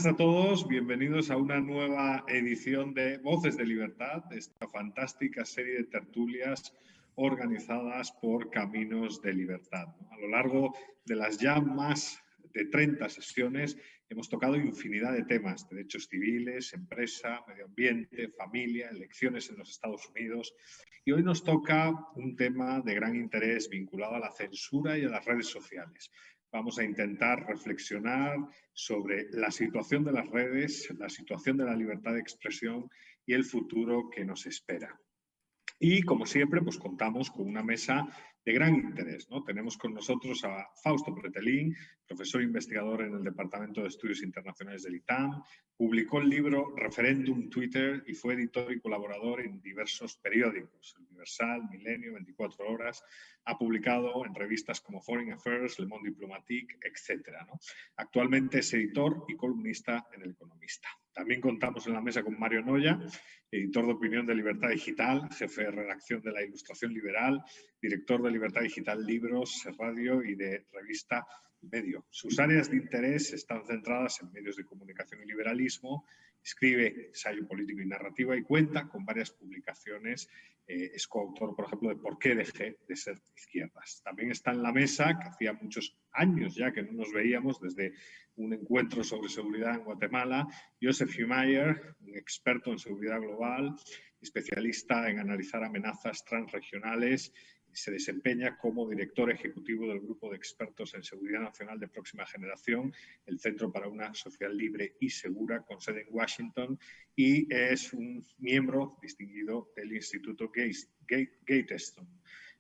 Buenas a todos, bienvenidos a una nueva edición de Voces de Libertad, esta fantástica serie de tertulias organizadas por Caminos de Libertad. A lo largo de las ya más de 30 sesiones hemos tocado infinidad de temas, derechos civiles, empresa, medio ambiente, familia, elecciones en los Estados Unidos. Y hoy nos toca un tema de gran interés vinculado a la censura y a las redes sociales. Vamos a intentar reflexionar sobre la situación de las redes, la situación de la libertad de expresión y el futuro que nos espera. Y, como siempre, pues contamos con una mesa de gran interés, ¿no? Tenemos con nosotros a Fausto Pretelín, profesor investigador en el Departamento de Estudios Internacionales del ITAM, publicó el libro Referéndum Twitter y fue editor y colaborador en diversos periódicos, El Universal, Milenio, 24 Horas, ha publicado en revistas como Foreign Affairs, Le Monde Diplomatique, etc., ¿no? Actualmente es editor y columnista en El Economista. También contamos en la mesa con Mario Noya, editor de opinión de Libertad Digital, jefe de redacción de La Ilustración Liberal, director de Libertad Digital Libros, Radio y de revista Medio. Sus áreas de interés están centradas en medios de comunicación y liberalismo, escribe ensayo político y narrativa y cuenta con varias publicaciones. Es coautor, por ejemplo, de ¿Por qué dejé de ser de izquierdas? También está en la mesa, que hacía muchos años ya que no nos veíamos, desde un encuentro sobre seguridad en Guatemala, Joseph Humayer, un experto en seguridad global, especialista en analizar amenazas transregionales. Se desempeña como director ejecutivo del Grupo de Expertos en Seguridad Nacional de Próxima Generación, el Centro para una Sociedad Libre y Segura, con sede en Washington, y es un miembro distinguido del Instituto Gatestone.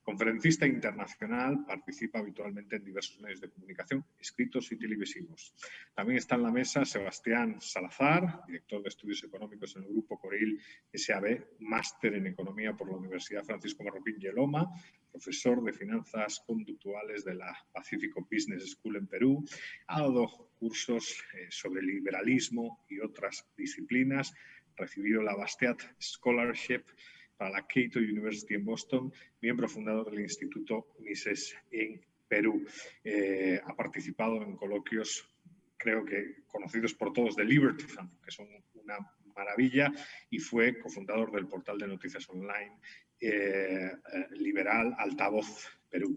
Conferencista internacional, participa habitualmente en diversos medios de comunicación, escritos y televisivos. También está en la mesa Sebastián Salazar, director de Estudios Económicos en el Grupo Coril SAB, máster en Economía por la Universidad Francisco Marroquín Loma, profesor de Finanzas Conductuales de la Pacifico Business School en Perú. Ha dado cursos sobre liberalismo y otras disciplinas. Recibido la Bastiat Scholarship para la Cato University en Boston, miembro fundador del Instituto Mises en Perú. Ha participado en coloquios, creo que conocidos por todos, de Liberty Fund, que son una maravilla, y fue cofundador del portal de noticias online liberal Altavoz Perú.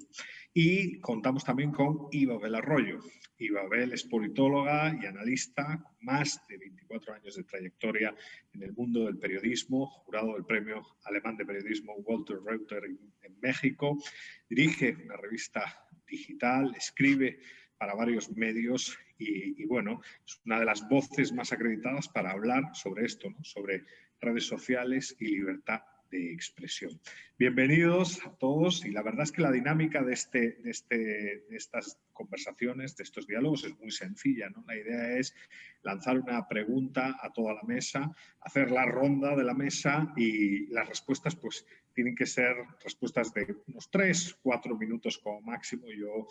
Y contamos también con Ibabel Arroyo. Ibabel es politóloga y analista con más de 24 años de trayectoria en el mundo del periodismo, jurado del Premio Alemán de Periodismo Walter Reuter en México, dirige una revista digital, escribe para varios medios y bueno, es una de las voces más acreditadas para hablar sobre esto, ¿no? Sobre redes sociales y libertad de expresión. Bienvenidos a todos, y la verdad es que la dinámica de estas conversaciones, de estos diálogos, es muy sencilla, ¿no? La idea es lanzar una pregunta a toda la mesa, hacer la ronda de la mesa, y las respuestas pues tienen que ser respuestas de unos 3-4 minutos como máximo. Yo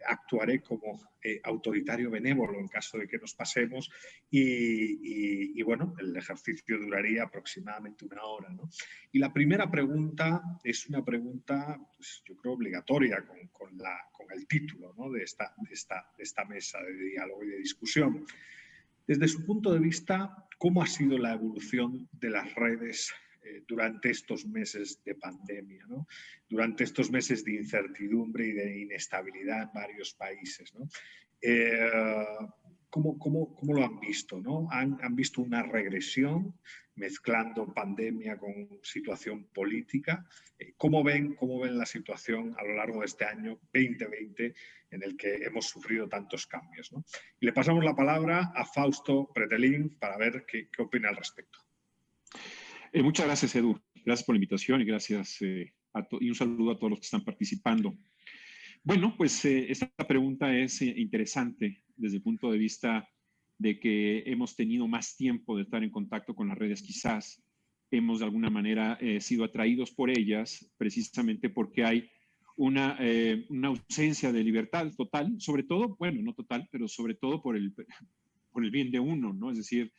actuaré como autoritario benévolo en caso de que nos pasemos y bueno, el ejercicio duraría aproximadamente 1 hora, ¿no? Y la primera pregunta es una pregunta, pues, yo creo, obligatoria con el título, ¿no? de esta mesa de diálogo y de discusión. Desde su punto de vista, ¿cómo ha sido la evolución de las redes durante estos meses de pandemia, ¿no? Durante estos meses de incertidumbre y de inestabilidad en varios países, ¿no? ¿Cómo lo han visto, ¿no? ¿Han visto una regresión mezclando pandemia con situación política? ¿Cómo ven la situación a lo largo de este año 2020 en el que hemos sufrido tantos cambios, ¿no? Y le pasamos la palabra a Fausto Pretelín para ver qué opina al respecto. Muchas gracias, Edu. Gracias por la invitación y gracias y un saludo a todos los que están participando. Bueno, pues esta pregunta es interesante desde el punto de vista de que hemos tenido más tiempo de estar en contacto con las redes. Quizás hemos de alguna manera sido atraídos por ellas precisamente porque hay una ausencia de libertad total, sobre todo, bueno, no total, pero sobre todo por el bien de uno, ¿no? Es decir,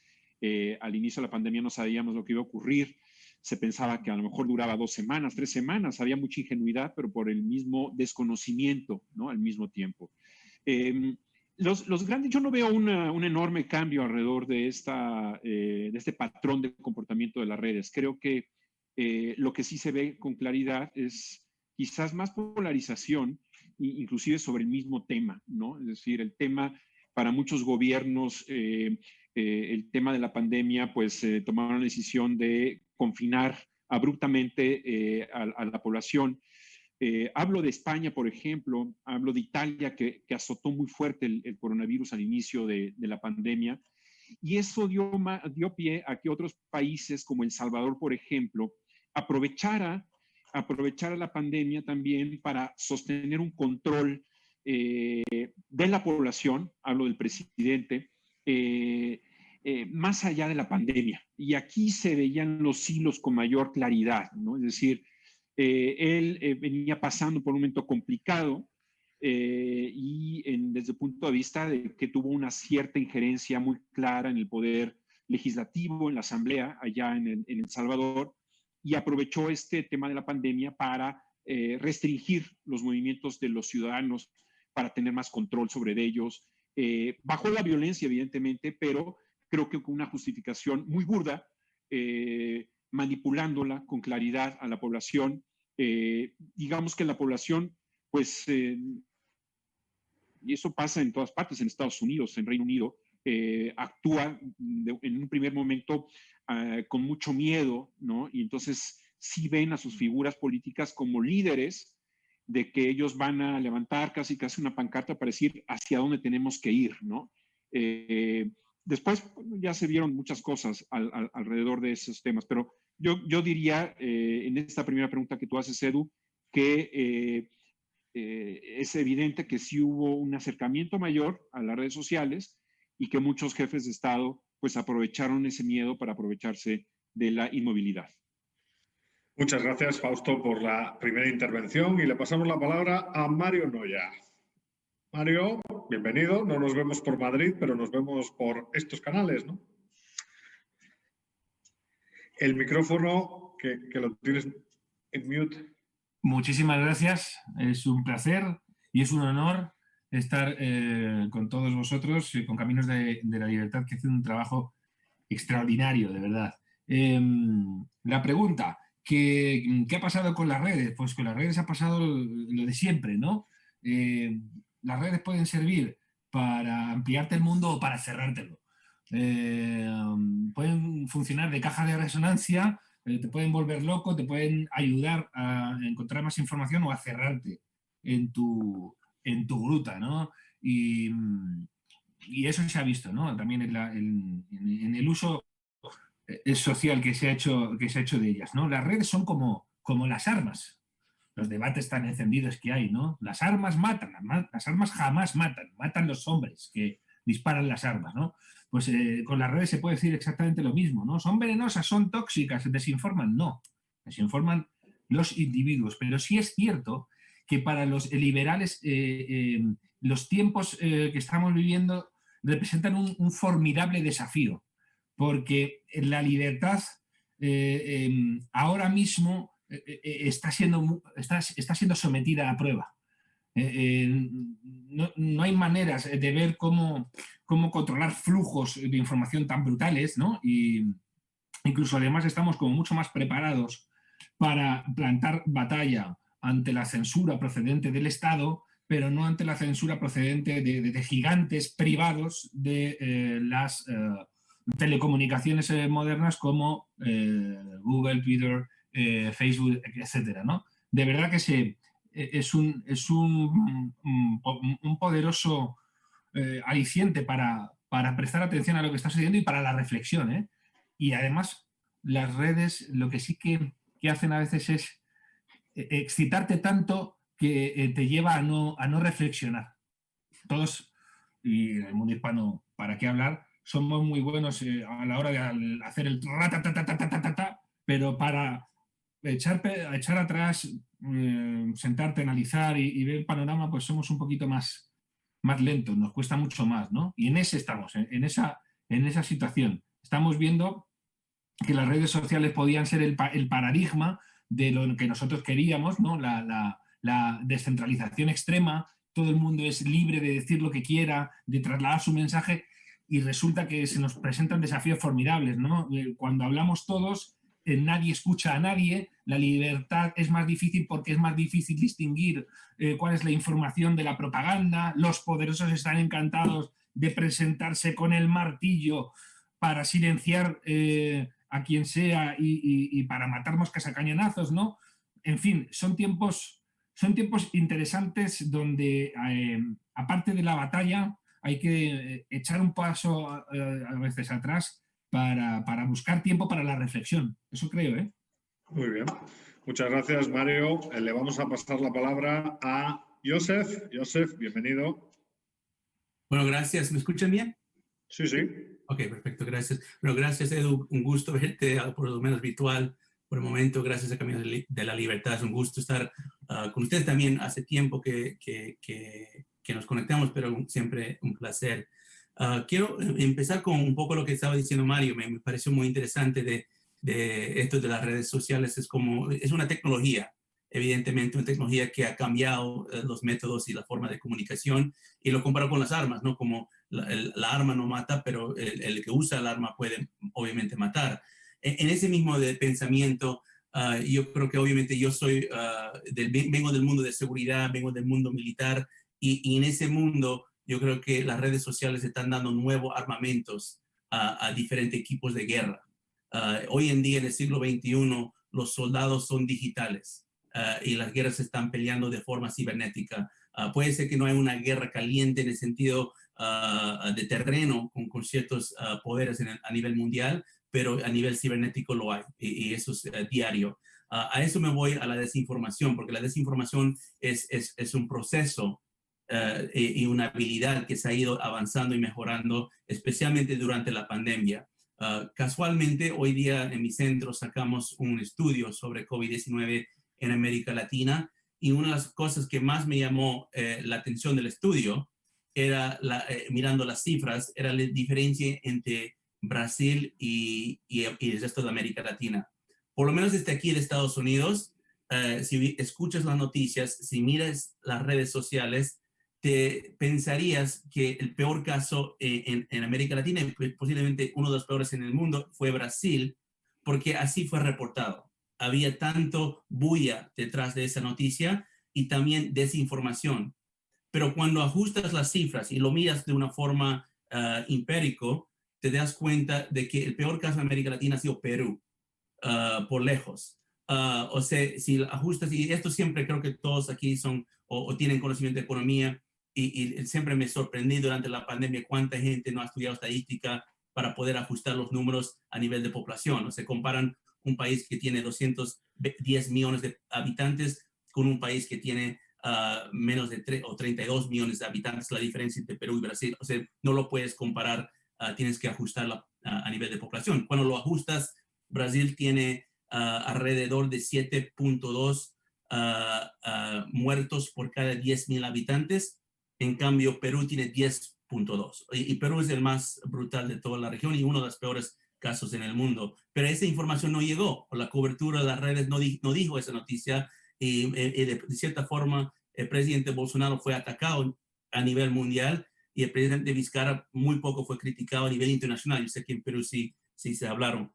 al inicio de la pandemia no sabíamos lo que iba a ocurrir. Se pensaba que a lo mejor duraba 2 semanas, 3 semanas. Había mucha ingenuidad, pero por el mismo desconocimiento, ¿no? Al mismo tiempo. Los grandes, yo no veo un enorme cambio alrededor de este patrón de comportamiento de las redes. Creo que lo que sí se ve con claridad es quizás más polarización, inclusive sobre el mismo tema, ¿no? Es decir, el tema para muchos gobiernos, el tema de la pandemia, pues tomaron la decisión de confinar abruptamente a la población. Hablo de España, por ejemplo, hablo de Italia, que azotó muy fuerte el coronavirus al inicio de la pandemia, y eso dio pie a que otros países, como El Salvador, por ejemplo, aprovechara la pandemia también para sostener un control de la población, hablo del presidente, más allá de la pandemia. Y aquí se veían los hilos con mayor claridad, ¿no? Es decir, él venía pasando por un momento complicado desde el punto de vista de que tuvo una cierta injerencia muy clara en el poder legislativo, en la asamblea allá en El Salvador, y aprovechó este tema de la pandemia para restringir los movimientos de los ciudadanos, para tener más control sobre ellos. Bajó la violencia, evidentemente, pero creo que con una justificación muy burda, manipulándola con claridad a la población. Digamos que la población, pues, y eso pasa en todas partes, en Estados Unidos, en Reino Unido, actúa en un primer momento con mucho miedo, ¿no? Y entonces sí ven a sus figuras políticas como líderes, de que ellos van a levantar casi una pancarta para decir hacia dónde tenemos que ir, ¿no? Después ya se vieron muchas cosas alrededor de esos temas, pero yo diría, en esta primera pregunta que tú haces, Edu, que es evidente que sí hubo un acercamiento mayor a las redes sociales y que muchos jefes de Estado pues aprovecharon ese miedo para aprovecharse de la inmovilidad. Muchas gracias, Fausto, por la primera intervención y le pasamos la palabra a Mario Noya. Mario, bienvenido. No nos vemos por Madrid, pero nos vemos por estos canales, ¿no? El micrófono que lo tienes en mute. Muchísimas gracias. Es un placer y es un honor estar con todos vosotros, con Caminos de la Libertad, que hace un trabajo extraordinario, de verdad. La pregunta, ¿qué ha pasado con las redes? Pues con las redes ha pasado lo de siempre, ¿no? Las redes pueden servir para ampliarte el mundo o para cerrártelo. Pueden funcionar de caja de resonancia, te pueden volver loco, te pueden ayudar a encontrar más información o a cerrarte en tu gruta, ¿no? Y eso se ha visto, ¿no? También en el uso social que se ha hecho de ellas, ¿no? Las redes son como las armas. Los debates tan encendidos que hay, ¿no? Las armas matan, las armas jamás matan los hombres que disparan las armas, ¿no? Pues con las redes se puede decir exactamente lo mismo, ¿no? Son venenosas, son tóxicas, desinforman, no. Desinforman los individuos, pero sí es cierto que para los liberales los tiempos que estamos viviendo representan un formidable desafío, porque la libertad ahora mismo está siendo sometida a prueba. No hay maneras de ver cómo controlar flujos de información tan brutales, ¿no? Y incluso además estamos como mucho más preparados para plantar batalla ante la censura procedente del Estado, pero no ante la censura procedente de gigantes privados de las telecomunicaciones modernas como Google, Twitter, Facebook, etcétera, ¿no? De verdad que es un poderoso aliciente para prestar atención a lo que está sucediendo y para la reflexión, ¿eh? Y además las redes lo que sí que hacen a veces es excitarte tanto que te lleva a no reflexionar. Todos, y en el mundo hispano, ¿para qué hablar? Somos muy buenos a la hora de hacer el ratatatatata, pero para echar atrás, sentarte, analizar y ver el panorama, pues somos un poquito más lentos, nos cuesta mucho más, ¿no? Y en ese estamos, en esa situación. Estamos viendo que las redes sociales podían ser el paradigma de lo que nosotros queríamos, ¿no? La descentralización extrema, todo el mundo es libre de decir lo que quiera, de trasladar su mensaje, y resulta que se nos presentan desafíos formidables, ¿no? Cuando hablamos todos, nadie escucha a nadie, la libertad es más difícil porque es más difícil distinguir cuál es la información de la propaganda, los poderosos están encantados de presentarse con el martillo para silenciar a quien sea y para matar moscas a cañonazos, ¿no? En fin, son tiempos interesantes donde, aparte de la batalla, hay que echar un paso a veces atrás para buscar tiempo para la reflexión. Eso creo, ¿eh? Muy bien. Muchas gracias, Mario. Le vamos a pasar la palabra a Joseph. Joseph, bienvenido. Bueno, gracias. ¿Me escuchan bien? Sí, sí. Ok, perfecto. Gracias. Bueno, gracias, Edu. Un gusto verte, por lo menos virtual, por el momento. Gracias a Camino de la Libertad. Es un gusto estar con ustedes también. Hace tiempo que nos conectamos, pero siempre un placer. Quiero empezar con un poco lo que estaba diciendo Mario. Me pareció muy interesante de esto de las redes sociales. Es una tecnología, evidentemente una tecnología que ha cambiado los métodos y la forma de comunicación, y lo comparo con las armas, ¿no? Como la arma no mata, pero el que usa el arma puede obviamente matar. En ese mismo de pensamiento, yo creo que obviamente yo vengo del mundo de seguridad, vengo del mundo militar, y en ese mundo yo creo que las redes sociales están dando nuevos armamentos a diferentes equipos de guerra. Hoy en día, en el siglo XXI, los soldados son digitales y las guerras se están peleando de forma cibernética. Puede ser que no haya una guerra caliente en el sentido de terreno con ciertos poderes a nivel mundial, pero a nivel cibernético lo hay, y eso es diario. A eso me voy a la desinformación, porque la desinformación es un proceso y una habilidad que se ha ido avanzando y mejorando, especialmente durante la pandemia. Casualmente, hoy día en mi centro sacamos un estudio sobre COVID-19 en América Latina, y una de las cosas que más me llamó la atención del estudio era, mirando las cifras, era la diferencia entre Brasil y el resto de América Latina. Por lo menos desde aquí de Estados Unidos, si escuchas las noticias, si miras las redes sociales, te pensarías que el peor caso en América Latina, y posiblemente uno de los peores en el mundo, fue Brasil, porque así fue reportado. Había tanto bulla detrás de esa noticia y también desinformación. Pero cuando ajustas las cifras y lo miras de una forma empírico, te das cuenta de que el peor caso en América Latina ha sido Perú, por lejos. O sea, si ajustas, y esto siempre creo que todos aquí son o tienen conocimiento de economía, y siempre me sorprendí durante la pandemia cuánta gente no ha estudiado estadística para poder ajustar los números a nivel de población. O sea, comparan un país que tiene 210 millones de habitantes con un país que tiene menos de 32 millones de habitantes, la diferencia entre Perú y Brasil. O sea, no lo puedes comparar, tienes que ajustarla a nivel de población. Cuando lo ajustas, Brasil tiene alrededor de 7.2 muertos por cada 10,000 habitantes. En cambio, Perú tiene 10.2. Y Perú es el más brutal de toda la región y uno de los peores casos en el mundo. Pero esa información no llegó, o la cobertura de las redes no dijo esa noticia, y de cierta forma el presidente Bolsonaro fue atacado a nivel mundial, y el presidente Vizcarra muy poco fue criticado a nivel internacional. Yo sé que en Perú sí se hablaron.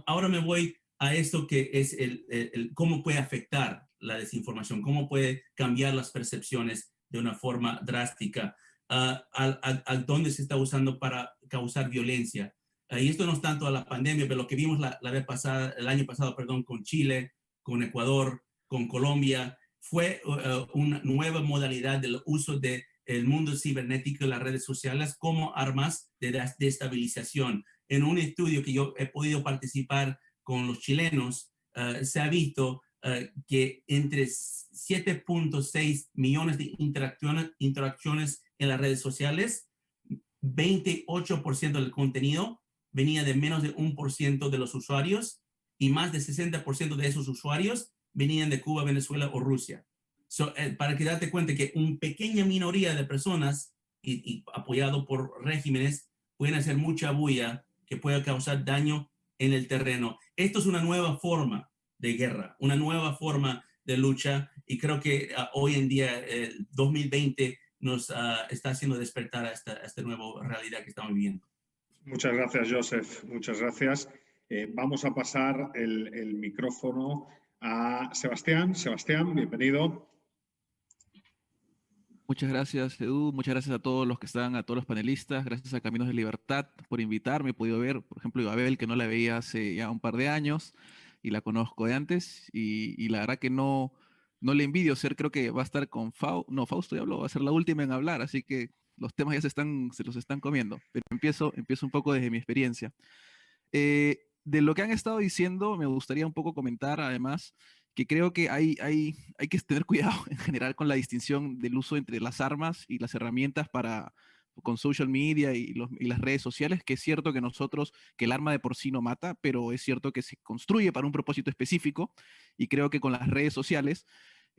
Ahora me voy a esto que es cómo puede afectar la desinformación, cómo puede cambiar las percepciones de una forma drástica, a dónde se está usando para causar violencia. Y esto no es tanto a la pandemia, pero lo que vimos el año pasado, con Chile, con Ecuador, con Colombia, fue una nueva modalidad del uso del mundo cibernético y las redes sociales como armas de destabilización. En un estudio que yo he podido participar con los chilenos, se ha visto que entre 7.6 millones de interacciones en las redes sociales, 28% del contenido venía de menos de 1% de los usuarios, y más de 60% de esos usuarios venían de Cuba, Venezuela o Rusia. Para que darte cuenta que una pequeña minoría de personas, y apoyado por regímenes, pueden hacer mucha bulla que pueda causar daño en el terreno. Esto es una nueva forma de guerra, una nueva forma de lucha, y creo que hoy en día, 2020, nos está haciendo despertar a esta nueva realidad que estamos viviendo. Muchas gracias, Joseph. Muchas gracias. Vamos a pasar el micrófono a Sebastián. Sebastián, bienvenido. Muchas gracias, Edu. Muchas gracias a todos los que están, a todos los panelistas. Gracias a Caminos de Libertad por invitarme. He podido ver, por ejemplo, a Abel, que no la veía hace ya un par de años y la conozco de antes. Y la verdad que no le envidio ser, creo que va a estar con Fausto ya habló, va a ser la última en hablar, así que los temas ya se los están comiendo. Pero empiezo un poco desde mi experiencia. De lo que han estado diciendo, me gustaría un poco comentar, además, que creo que hay que tener cuidado en general con la distinción del uso entre las armas y las herramientas con social media y las redes sociales, que es cierto que el arma de por sí no mata, pero es cierto que se construye para un propósito específico, y creo que con las redes sociales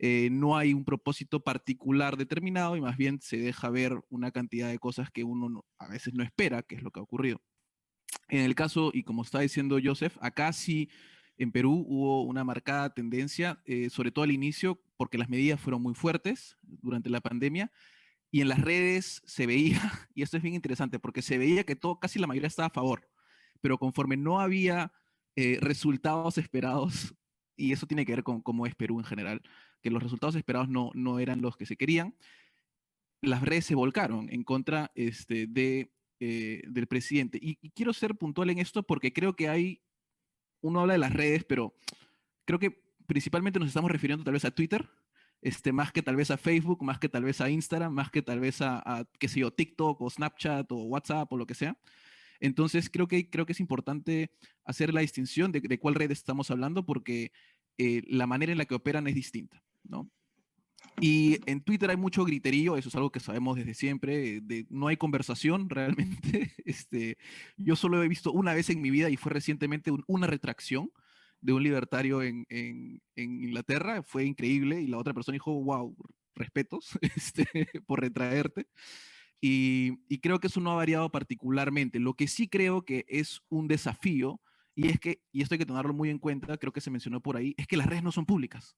no hay un propósito particular determinado y más bien se deja ver una cantidad de cosas que uno a veces no espera, que es lo que ha ocurrido. En el caso, y como está diciendo Joseph, acá sí en Perú hubo una marcada tendencia, sobre todo al inicio, porque las medidas fueron muy fuertes durante la pandemia, y en las redes se veía, y esto es bien interesante, porque se veía que casi la mayoría estaba a favor, pero conforme no había resultados esperados, y eso tiene que ver con cómo es Perú en general, que los resultados esperados no eran los que se querían, las redes se volcaron en contra del presidente. Y quiero ser puntual en esto porque creo que uno habla de las redes, pero creo que principalmente nos estamos refiriendo tal vez a Twitter, más que tal vez a Facebook, más que tal vez a Instagram, más que tal vez qué sé yo, TikTok o Snapchat o WhatsApp o lo que sea. Entonces creo que es importante hacer la distinción de cuál red estamos hablando porque la manera en la que operan es distinta, ¿no? Y en Twitter hay mucho griterío, eso es algo que sabemos desde siempre, no hay conversación realmente. Yo solo he visto una vez en mi vida y fue recientemente una retracción de un libertario en Inglaterra, fue increíble y la otra persona dijo, wow, respetos por retraerte. Y creo que eso no ha variado particularmente. Lo que sí creo que es un desafío, y esto hay que tenerlo muy en cuenta, creo que se mencionó por ahí, es que las redes no son públicas.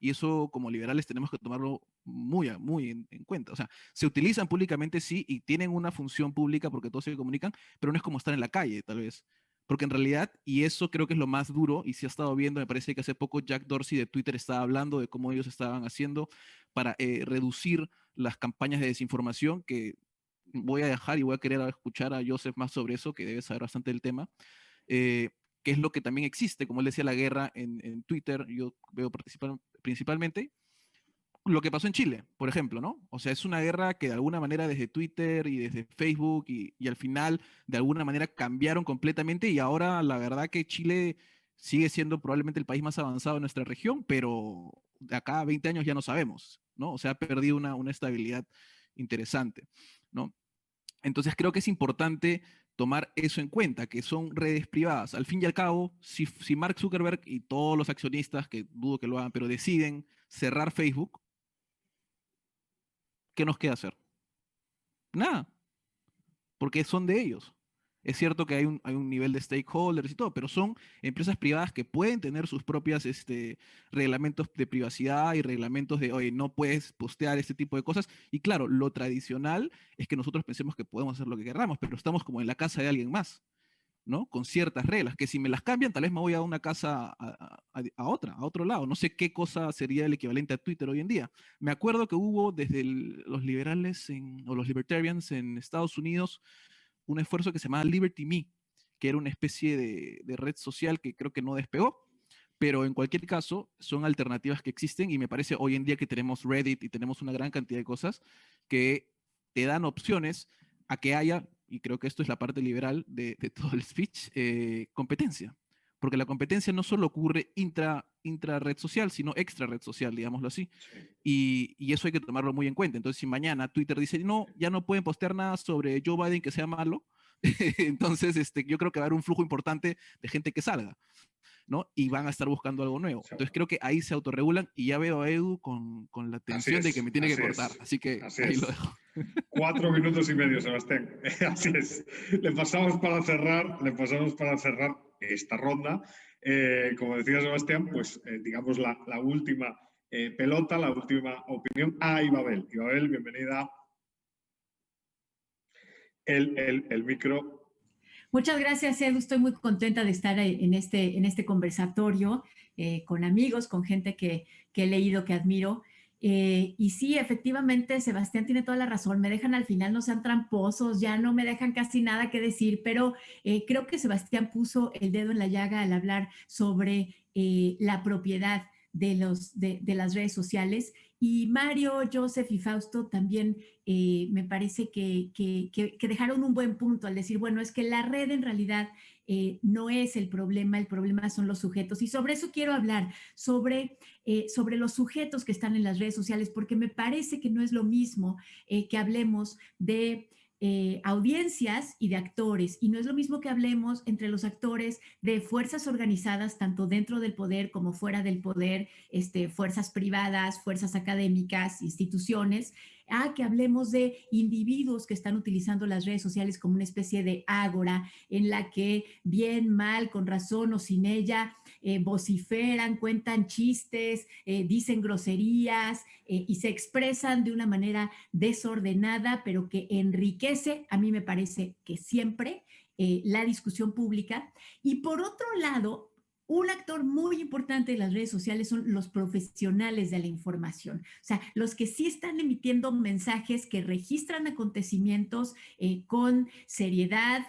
Y eso como liberales tenemos que tomarlo muy en cuenta. O sea, se utilizan públicamente, sí, y tienen una función pública porque todos se comunican, pero no es como estar en la calle, tal vez. Porque en realidad, y eso creo que es lo más duro, y se ha estado viendo, me parece que hace poco Jack Dorsey de Twitter estaba hablando de cómo ellos estaban haciendo para reducir las campañas de desinformación, que voy a dejar y voy a querer escuchar a Joseph más sobre eso, que debe saber bastante del tema. Que es lo que también existe, como él decía, la guerra en Twitter, yo veo principalmente lo que pasó en Chile, por ejemplo, ¿no? O sea, es una guerra que de alguna manera desde Twitter y desde Facebook y al final de alguna manera cambiaron completamente y ahora la verdad que Chile sigue siendo probablemente el país más avanzado de nuestra región, pero de acá a 20 años ya no sabemos, ¿no? O sea, ha perdido una estabilidad interesante, ¿no? Entonces creo que es importante tomar eso en cuenta, que son redes privadas. Al fin y al cabo, si Mark Zuckerberg y todos los accionistas, que dudo que lo hagan, pero deciden cerrar Facebook, ¿qué nos queda hacer? Nada, porque son de ellos. Es cierto que hay un nivel de stakeholders y todo, pero son empresas privadas que pueden tener sus propias reglamentos de privacidad y reglamentos de, oye, no puedes postear este tipo de cosas. Y claro, lo tradicional es que nosotros pensemos que podemos hacer lo que queramos, pero estamos como en la casa de alguien más, ¿no? Con ciertas reglas, que si me las cambian, tal vez me voy a una casa a otro lado. No sé qué cosa sería el equivalente a Twitter hoy en día. Me acuerdo que hubo desde los liberales o los libertarians en Estados Unidos un esfuerzo que se llamaba Liberty Me, que era una especie de red social que creo que no despegó, pero en cualquier caso son alternativas que existen y me parece hoy en día que tenemos Reddit y tenemos una gran cantidad de cosas que te dan opciones a que haya, y creo que esto es la parte liberal de todo el speech, competencia. Porque la competencia no solo ocurre intra red social, sino extra red social, digámoslo así. Y eso hay que tomarlo muy en cuenta. Entonces, si mañana Twitter dice, no, ya no pueden postear nada sobre Joe Biden que sea malo, entonces yo creo que va a haber un flujo importante de gente que salga, ¿no? Y van a estar buscando algo nuevo. Entonces, creo que ahí se autorregulan y ya veo a Edu con la tensión de que me tiene que cortar. Así que ahí lo dejo. 4 minutos y medio, Sebastián. Así es. Le pasamos para cerrar esta ronda. Como decía Sebastián, pues digamos la última pelota, la última opinión. Ibabel. Ibabel, bienvenida. El micro. Muchas gracias, Edu. Estoy muy contenta de estar en este conversatorio con amigos, con gente que he leído, que admiro. Y sí, efectivamente, Sebastián tiene toda la razón. Me dejan al final, no sean tramposos, ya no me dejan casi nada que decir, pero creo que Sebastián puso el dedo en la llaga al hablar sobre la propiedad de las redes sociales. Y Mario, Joseph y Fausto también me parece que dejaron un buen punto al decir, bueno, es que la red en realidad no es el problema son los sujetos. Y sobre eso quiero hablar, sobre los sujetos que están en las redes sociales, porque me parece que no es lo mismo que hablemos de audiencias y de actores, y no es lo mismo que hablemos entre los actores de fuerzas organizadas, tanto dentro del poder como fuera del poder, fuerzas privadas, fuerzas académicas, instituciones, a que hablemos de individuos que están utilizando las redes sociales como una especie de ágora en la que bien, mal, con razón o sin ella, vociferan, cuentan chistes, dicen groserías y se expresan de una manera desordenada, pero que enriquece, a mí me parece que siempre, la discusión pública. Y por otro lado, un actor muy importante de las redes sociales son los profesionales de la información, o sea, los que sí están emitiendo mensajes que registran acontecimientos con seriedad.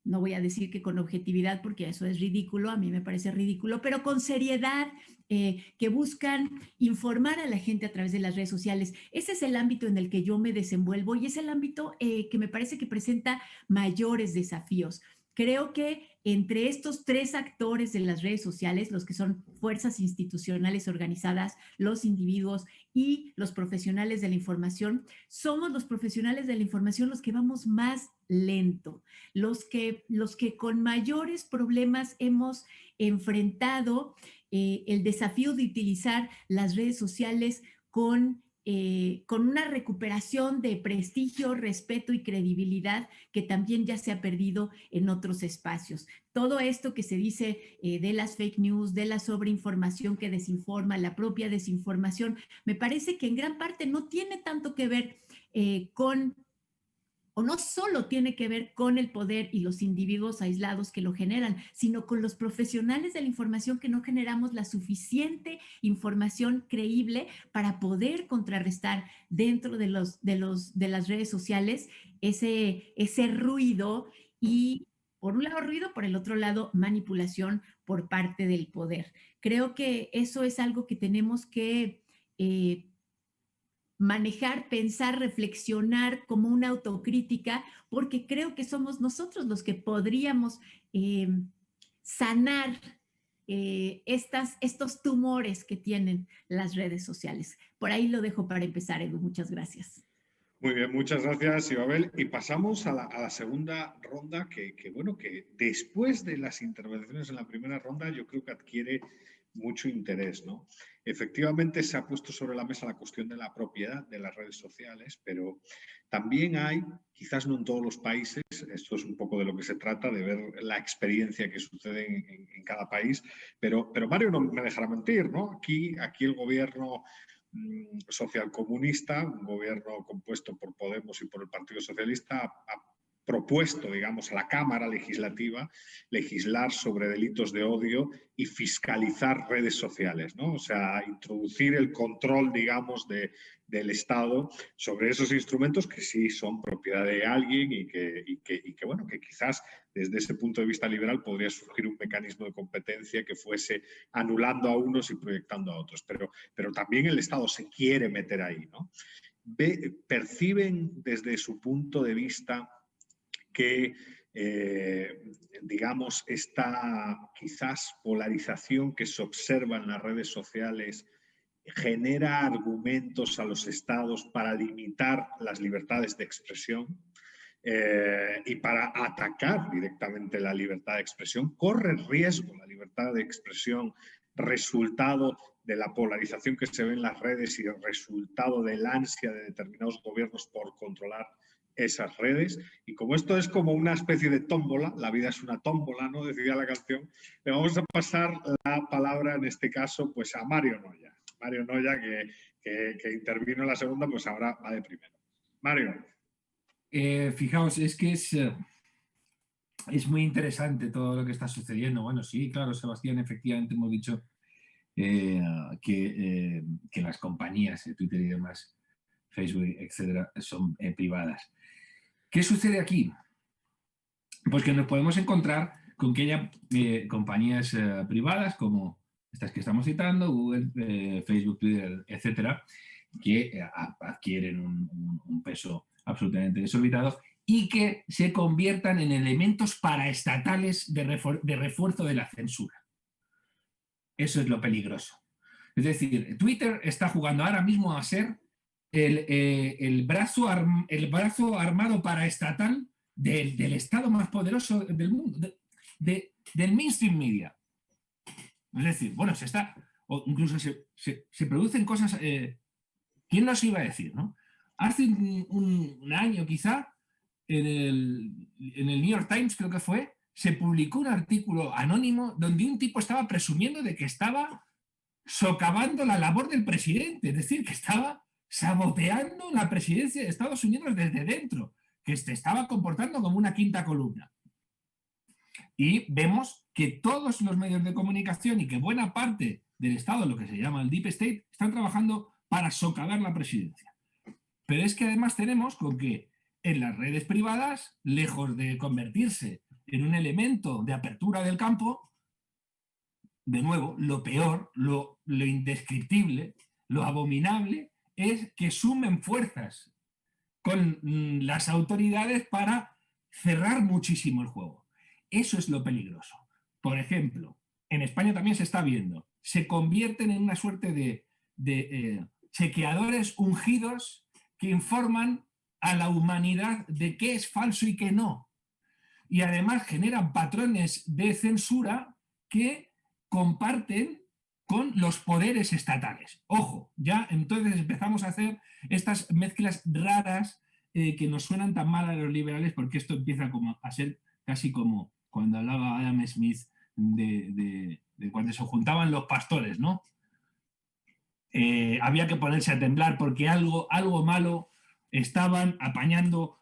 No voy a decir que con objetividad, porque eso es ridículo, a mí me parece ridículo, pero con seriedad, que buscan informar a la gente a través de las redes sociales. Ese es el ámbito en el que yo me desenvuelvo y es el ámbito que me parece que presenta mayores desafíos. Creo que entre estos tres actores de las redes sociales, los que son fuerzas institucionales organizadas, los individuos y los profesionales de la información, somos los profesionales de la información los que vamos más lento, los que con mayores problemas hemos enfrentado el desafío de utilizar las redes sociales con una recuperación de prestigio, respeto y credibilidad que también ya se ha perdido en otros espacios. Todo esto que se dice de las fake news, de la sobreinformación que desinforma, la propia desinformación, me parece que en gran parte no tiene tanto que ver o no solo tiene que ver con el poder y los individuos aislados que lo generan, sino con los profesionales de la información que no generamos la suficiente información creíble para poder contrarrestar dentro de las redes sociales ese ruido y, por un lado, ruido, por el otro lado, manipulación por parte del poder. Creo que eso es algo que tenemos que manejar, pensar, reflexionar como una autocrítica, porque creo que somos nosotros los que podríamos sanar estos tumores que tienen las redes sociales. Por ahí lo dejo para empezar, Edu. Muchas gracias. Muy bien, muchas gracias, Ibabel. Y pasamos a la segunda ronda, que después de las intervenciones en la primera ronda, yo creo que adquiere mucho interés, ¿no? Efectivamente, se ha puesto sobre la mesa la cuestión de la propiedad de las redes sociales, pero también hay, quizás no en todos los países, esto es un poco de lo que se trata, de ver la experiencia que sucede en cada país, pero Mario no me dejará mentir, ¿no? Aquí el gobierno socialcomunista, un gobierno compuesto por Podemos y por el Partido Socialista, ha propuesto, digamos, a la Cámara Legislativa legislar sobre delitos de odio y fiscalizar redes sociales, ¿no? O sea, introducir el control, digamos, del Estado sobre esos instrumentos que sí son propiedad de alguien y que bueno, que quizás desde ese punto de vista liberal podría surgir un mecanismo de competencia que fuese anulando a unos y proyectando a otros. Pero también el Estado se quiere meter ahí, ¿no? ¿Perciben desde su punto de vista que, digamos, esta quizás polarización que se observa en las redes sociales genera argumentos a los estados para limitar las libertades de expresión y para atacar directamente la libertad de expresión? ¿Corre riesgo la libertad de expresión resultado de la polarización que se ve en las redes y el resultado del ansia de determinados gobiernos por controlar esas redes? Y como esto es como una especie de tómbola, la vida es una tómbola, ¿no?, decía la canción, le vamos a pasar la palabra en este caso pues a Mario Noya. Mario Noya, que intervino en la segunda, pues ahora va de primero. Mario. Fijaos, es que es muy interesante todo lo que está sucediendo. Bueno, sí, claro, Sebastián, efectivamente hemos dicho que las compañías, Twitter y demás, Facebook, etcétera, son privadas. ¿Qué sucede aquí? Pues que nos podemos encontrar con que haya compañías privadas como estas que estamos citando, Google, Facebook, Twitter, etcétera, que adquieren un peso absolutamente desorbitado y que se conviertan en elementos paraestatales de refuerzo de la censura. Eso es lo peligroso. Es decir, Twitter está jugando ahora mismo a ser el brazo armado paraestatal del Estado más poderoso del mundo, del mainstream media. Es decir, bueno, o incluso se producen cosas, ¿quién nos iba a decir, no? Hace un año quizá, en el New York Times, creo que fue, se publicó un artículo anónimo donde un tipo estaba presumiendo de que estaba socavando la labor del presidente, es decir, que estaba saboteando la presidencia de Estados Unidos desde dentro, que se estaba comportando como una quinta columna. Y vemos que todos los medios de comunicación y que buena parte del Estado, lo que se llama el Deep State, están trabajando para socavar la presidencia. Pero es que además tenemos con que en las redes privadas, lejos de convertirse en un elemento de apertura del campo, de nuevo, lo peor, lo indescriptible, lo abominable, es que sumen fuerzas con las autoridades para cerrar muchísimo el juego. Eso es lo peligroso. Por ejemplo, en España también se está viendo, se convierten en una suerte de chequeadores ungidos que informan a la humanidad de qué es falso y qué no. Y además generan patrones de censura que comparten con los poderes estatales. Ojo, ya entonces empezamos a hacer estas mezclas raras que nos suenan tan mal a los liberales, porque esto empieza como a ser casi como cuando hablaba Adam Smith de cuando se juntaban los pastores, ¿no? Había que ponerse a temblar porque algo malo estaban apañando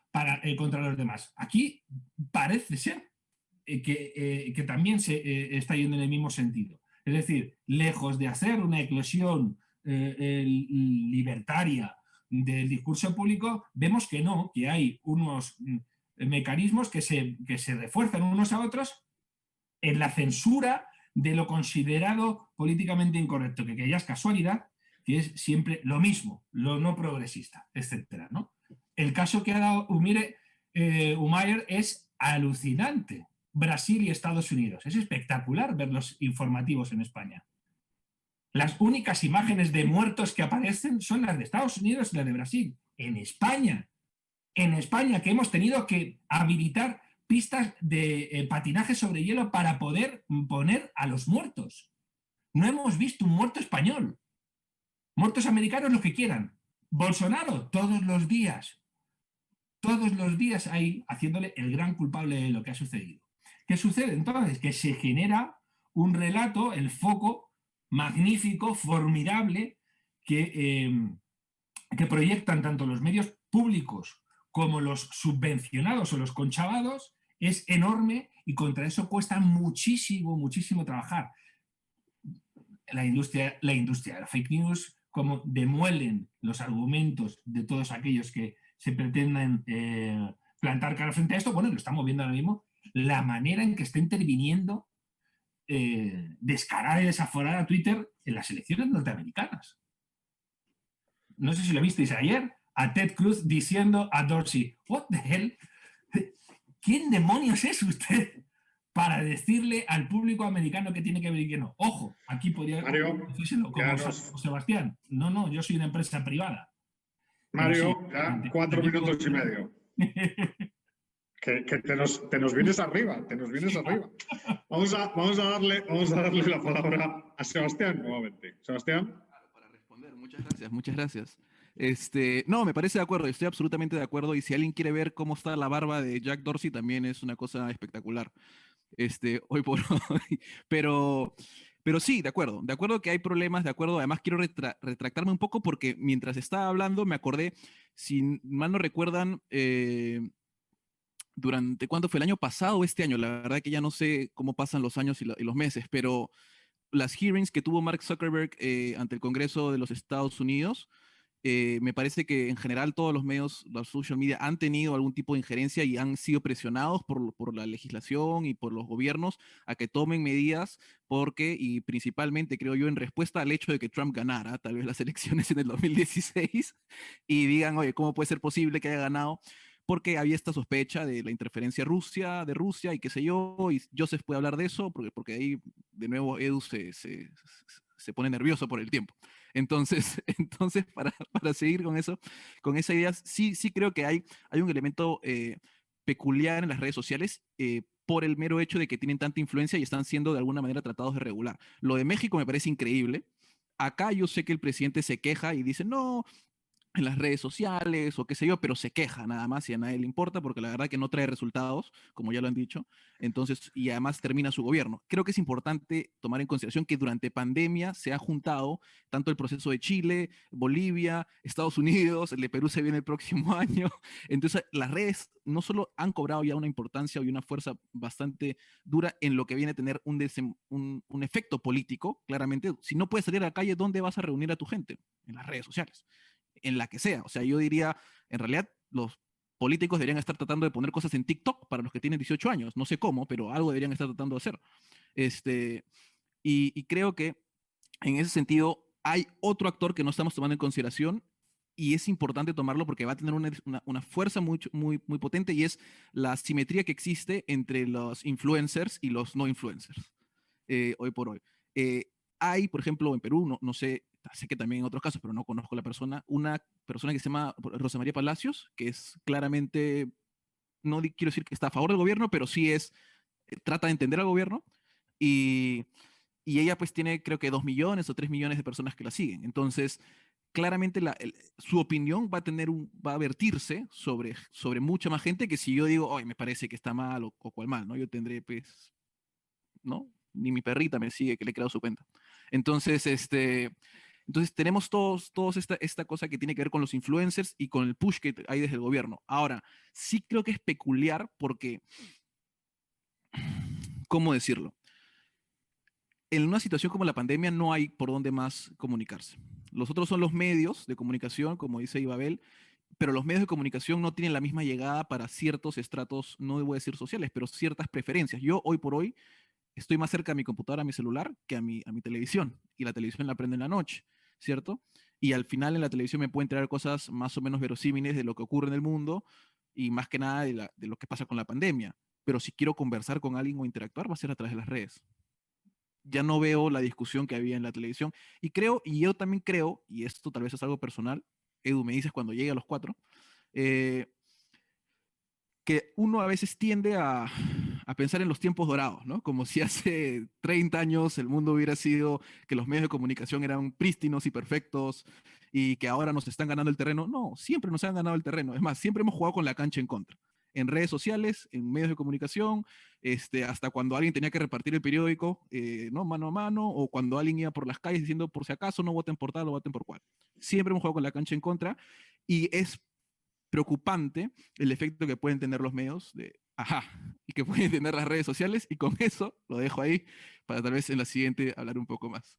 contra los demás. Aquí parece ser que también se está yendo en el mismo sentido. Es decir, lejos de hacer una eclosión libertaria del discurso público, vemos que no, que hay unos mecanismos que se refuerzan unos a otros en la censura de lo considerado políticamente incorrecto, que ya es casualidad, que es siempre lo mismo, lo no progresista, etcétera, ¿no? El caso que ha dado Umayer es alucinante. Brasil y Estados Unidos. Es espectacular ver los informativos en España. Las únicas imágenes de muertos que aparecen son las de Estados Unidos y las de Brasil. En España, que hemos tenido que habilitar pistas de patinaje sobre hielo para poder poner a los muertos. No hemos visto un muerto español. Muertos americanos, los que quieran. Bolsonaro, todos los días ahí haciéndole el gran culpable de lo que ha sucedido. ¿Qué sucede entonces? Que se genera un relato, el foco magnífico, formidable, que proyectan tanto los medios públicos como los subvencionados o los conchavados, es enorme y contra eso cuesta muchísimo, muchísimo trabajar. La industria de la fake news, como demuelen los argumentos de todos aquellos que se pretenden plantar cara frente a esto, bueno, lo estamos viendo ahora mismo, la manera en que está interviniendo descarada y desaforada a Twitter en las elecciones norteamericanas. No sé si lo visteis ayer, a Ted Cruz diciendo a Dorsey, what the hell, ¿quién demonios es usted para decirle al público americano que tiene que ver y que no? Ojo, aquí podría decírselo como Sebastián. No, yo soy una empresa privada. Mario, sí, ya 4 minutos y medio. Que te nos vienes arriba, Vamos a darle la palabra a Sebastián nuevamente. Sebastián. Para responder, muchas gracias. No, me parece de acuerdo, estoy absolutamente de acuerdo, y si alguien quiere ver cómo está la barba de Jack Dorsey, también es una cosa espectacular, hoy por hoy. Pero Pero sí, de acuerdo que hay problemas, de acuerdo, además quiero retractarme un poco porque mientras estaba hablando me acordé, si mal no recuerdan, durante, ¿cuándo fue? ¿El año pasado o este año? La verdad que ya no sé cómo pasan los años y los meses, pero las hearings que tuvo Mark Zuckerberg ante el Congreso de los Estados Unidos, me parece que en general todos los medios, los social media, han tenido algún tipo de injerencia y han sido presionados por la legislación y por los gobiernos a que tomen medidas porque, y principalmente creo yo, en respuesta al hecho de que Trump ganara tal vez las elecciones en el 2016 y digan, oye, ¿cómo puede ser posible que haya ganado? Porque había esta sospecha de la interferencia de Rusia y qué sé yo, y Joseph puede hablar de eso, porque ahí de nuevo Edu se pone nervioso por el tiempo. Entonces, entonces para seguir con eso, con esa idea, sí creo que hay un elemento peculiar en las redes sociales por el mero hecho de que tienen tanta influencia y están siendo de alguna manera tratados de regular. Lo de México me parece increíble. Acá yo sé que el presidente se queja y dice, no, en las redes sociales o qué sé yo, pero se queja nada más y a nadie le importa porque la verdad que no trae resultados, como ya lo han dicho. Entonces, y además termina su gobierno. Creo que es importante tomar en consideración que durante pandemia se ha juntado tanto el proceso de Chile, Bolivia, Estados Unidos, el de Perú se viene el próximo año. Entonces, las redes no solo han cobrado ya una importancia y una fuerza bastante dura en lo que viene a tener un efecto político, claramente. Si no puedes salir a la calle, ¿dónde vas a reunir a tu gente? En las redes sociales, en la que sea. O sea, yo diría, en realidad, los políticos deberían estar tratando de poner cosas en TikTok para los que tienen 18 años. No sé cómo, pero algo deberían estar tratando de hacer. Y creo que en ese sentido hay otro actor que no estamos tomando en consideración y es importante tomarlo porque va a tener una fuerza muy potente y es la simetría que existe entre los influencers y los no influencers hoy por hoy. Hay, por ejemplo, en Perú, no sé que también en otros casos, pero no conozco la persona, una persona que se llama Rosa María Palacios, que es claramente, no quiero decir que está a favor del gobierno, pero sí trata de entender al gobierno y, y ella pues tiene creo que 2 millones o 3 millones de personas que la siguen. Entonces, claramente su opinión va a vertirse sobre mucha más gente que si yo digo, oye, me parece que está mal o cual mal, ¿no? Yo tendré pues, ¿no? Ni mi perrita me sigue que le he creado su cuenta. Entonces, entonces tenemos todos esta cosa que tiene que ver con los influencers y con el push que hay desde el gobierno. Ahora, sí creo que es peculiar porque, ¿cómo decirlo? En una situación como la pandemia no hay por dónde más comunicarse. Los otros son los medios de comunicación, como dice Ibabel, pero los medios de comunicación no tienen la misma llegada para ciertos estratos, no voy a decir sociales, pero ciertas preferencias. Yo hoy por hoy estoy más cerca a mi computadora, a mi celular, que a mi televisión. Y la televisión la prendo en la noche, ¿cierto? Y al final en la televisión me pueden traer cosas más o menos verosímiles de lo que ocurre en el mundo y más que nada de lo que pasa con la pandemia. Pero si quiero conversar con alguien o interactuar, va a ser a través de las redes. Ya no veo la discusión que había en la televisión. Y yo también creo, y esto tal vez es algo personal, Edu, me dices cuando llegue a los 4, eh, que uno a veces tiende a pensar en los tiempos dorados, ¿no? Como si hace 30 años el mundo hubiera sido que los medios de comunicación eran prístinos y perfectos y que ahora nos están ganando el terreno. No, siempre nos han ganado el terreno. Es más, siempre hemos jugado con la cancha en contra. En redes sociales, en medios de comunicación, hasta cuando alguien tenía que repartir el periódico, ¿no? Mano a mano, o cuando alguien iba por las calles diciendo, por si acaso, no voten por tal o voten por cual. Siempre hemos jugado con la cancha en contra y es preocupante el efecto que pueden tener los medios y que pueden tener las redes sociales, y con eso lo dejo ahí para tal vez en la siguiente hablar un poco más.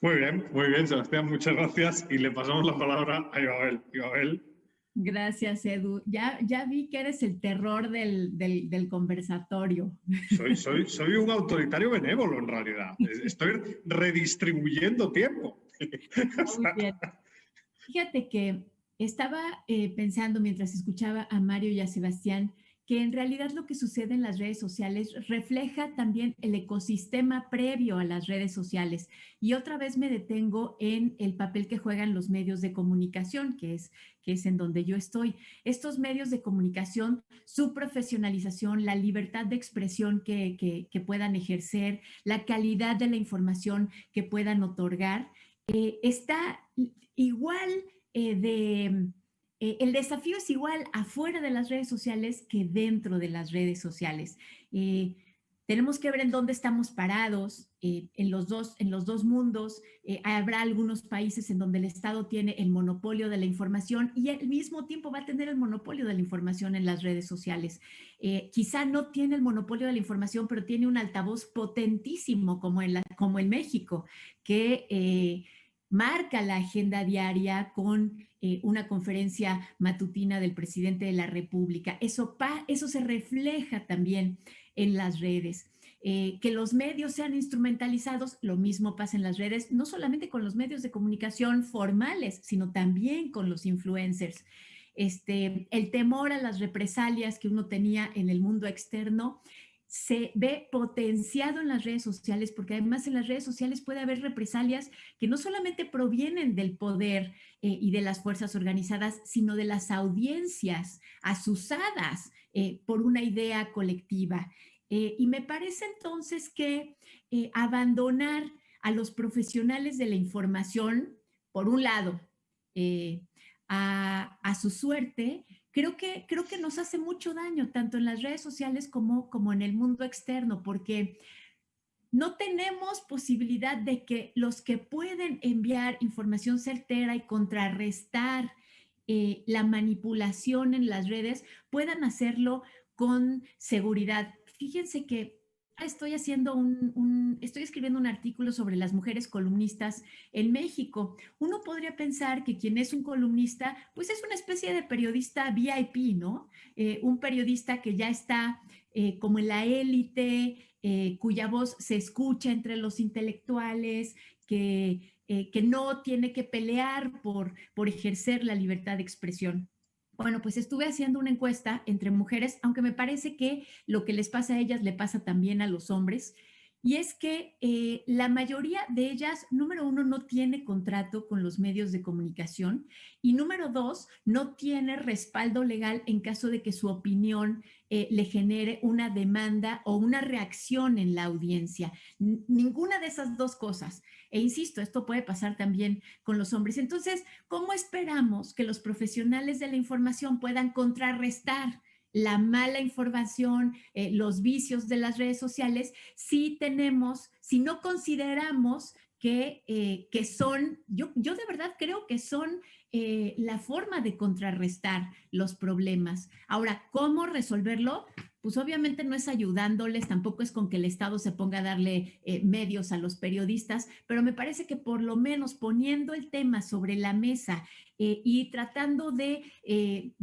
Muy bien, Sebastián, muchas gracias y le pasamos la palabra a Ibabel. Ibabel. Gracias, Edu. Ya vi que eres el terror del conversatorio. Soy un autoritario benévolo en realidad. Estoy redistribuyendo tiempo. Muy bien. Fíjate que estaba pensando mientras escuchaba a Mario y a Sebastián que en realidad lo que sucede en las redes sociales refleja también el ecosistema previo a las redes sociales. Y otra vez me detengo en el papel que juegan los medios de comunicación, que es en donde yo estoy. Estos medios de comunicación, su profesionalización, la libertad de expresión que puedan ejercer, la calidad de la información que puedan otorgar, está igual el desafío es igual afuera de las redes sociales que dentro de las redes sociales. tenemos que ver en dónde estamos parados en los dos mundos. Habrá algunos países en donde el Estado tiene el monopolio de la información y al mismo tiempo va a tener el monopolio de la información en las redes sociales. Quizá no tiene el monopolio de la información, pero tiene un altavoz potentísimo como en México, que marca la agenda diaria con una conferencia matutina del presidente de la República. Eso se refleja también en las redes. Que los medios sean instrumentalizados, lo mismo pasa en las redes, no solamente con los medios de comunicación formales, sino también con los influencers. El temor a las represalias que uno tenía en el mundo externo se ve potenciado en las redes sociales, porque además en las redes sociales puede haber represalias que no solamente provienen del poder y de las fuerzas organizadas, sino de las audiencias asusadas por una idea colectiva. Y me parece entonces que abandonar a los profesionales de la información, por un lado, a su suerte, creo que nos hace mucho daño, tanto en las redes sociales como en el mundo externo, porque no tenemos posibilidad de que los que pueden enviar información certera y contrarrestar la manipulación en las redes puedan hacerlo con seguridad. Fíjense que estoy escribiendo un artículo sobre las mujeres columnistas en México. Uno podría pensar que quien es un columnista, pues es una especie de periodista VIP, ¿no? Un periodista que ya está como en la élite, cuya voz se escucha entre los intelectuales, que no tiene que pelear por ejercer la libertad de expresión. Bueno, pues estuve haciendo una encuesta entre mujeres, aunque me parece que lo que les pasa a ellas le pasa también a los hombres, y es que la mayoría de ellas, número uno, no tiene contrato con los medios de comunicación y número dos, no tiene respaldo legal en caso de que su opinión le genere una demanda o una reacción en la audiencia. Ninguna de esas dos cosas. E insisto, esto puede pasar también con los hombres. Entonces, ¿cómo esperamos que los profesionales de la información puedan contrarrestar la mala información, los vicios de las redes sociales, si no consideramos que son, yo de verdad creo que son la forma de contrarrestar los problemas. Ahora, ¿cómo resolverlo? Pues obviamente no es ayudándoles, tampoco es con que el Estado se ponga a darle medios a los periodistas, pero me parece que por lo menos poniendo el tema sobre la mesa y tratando de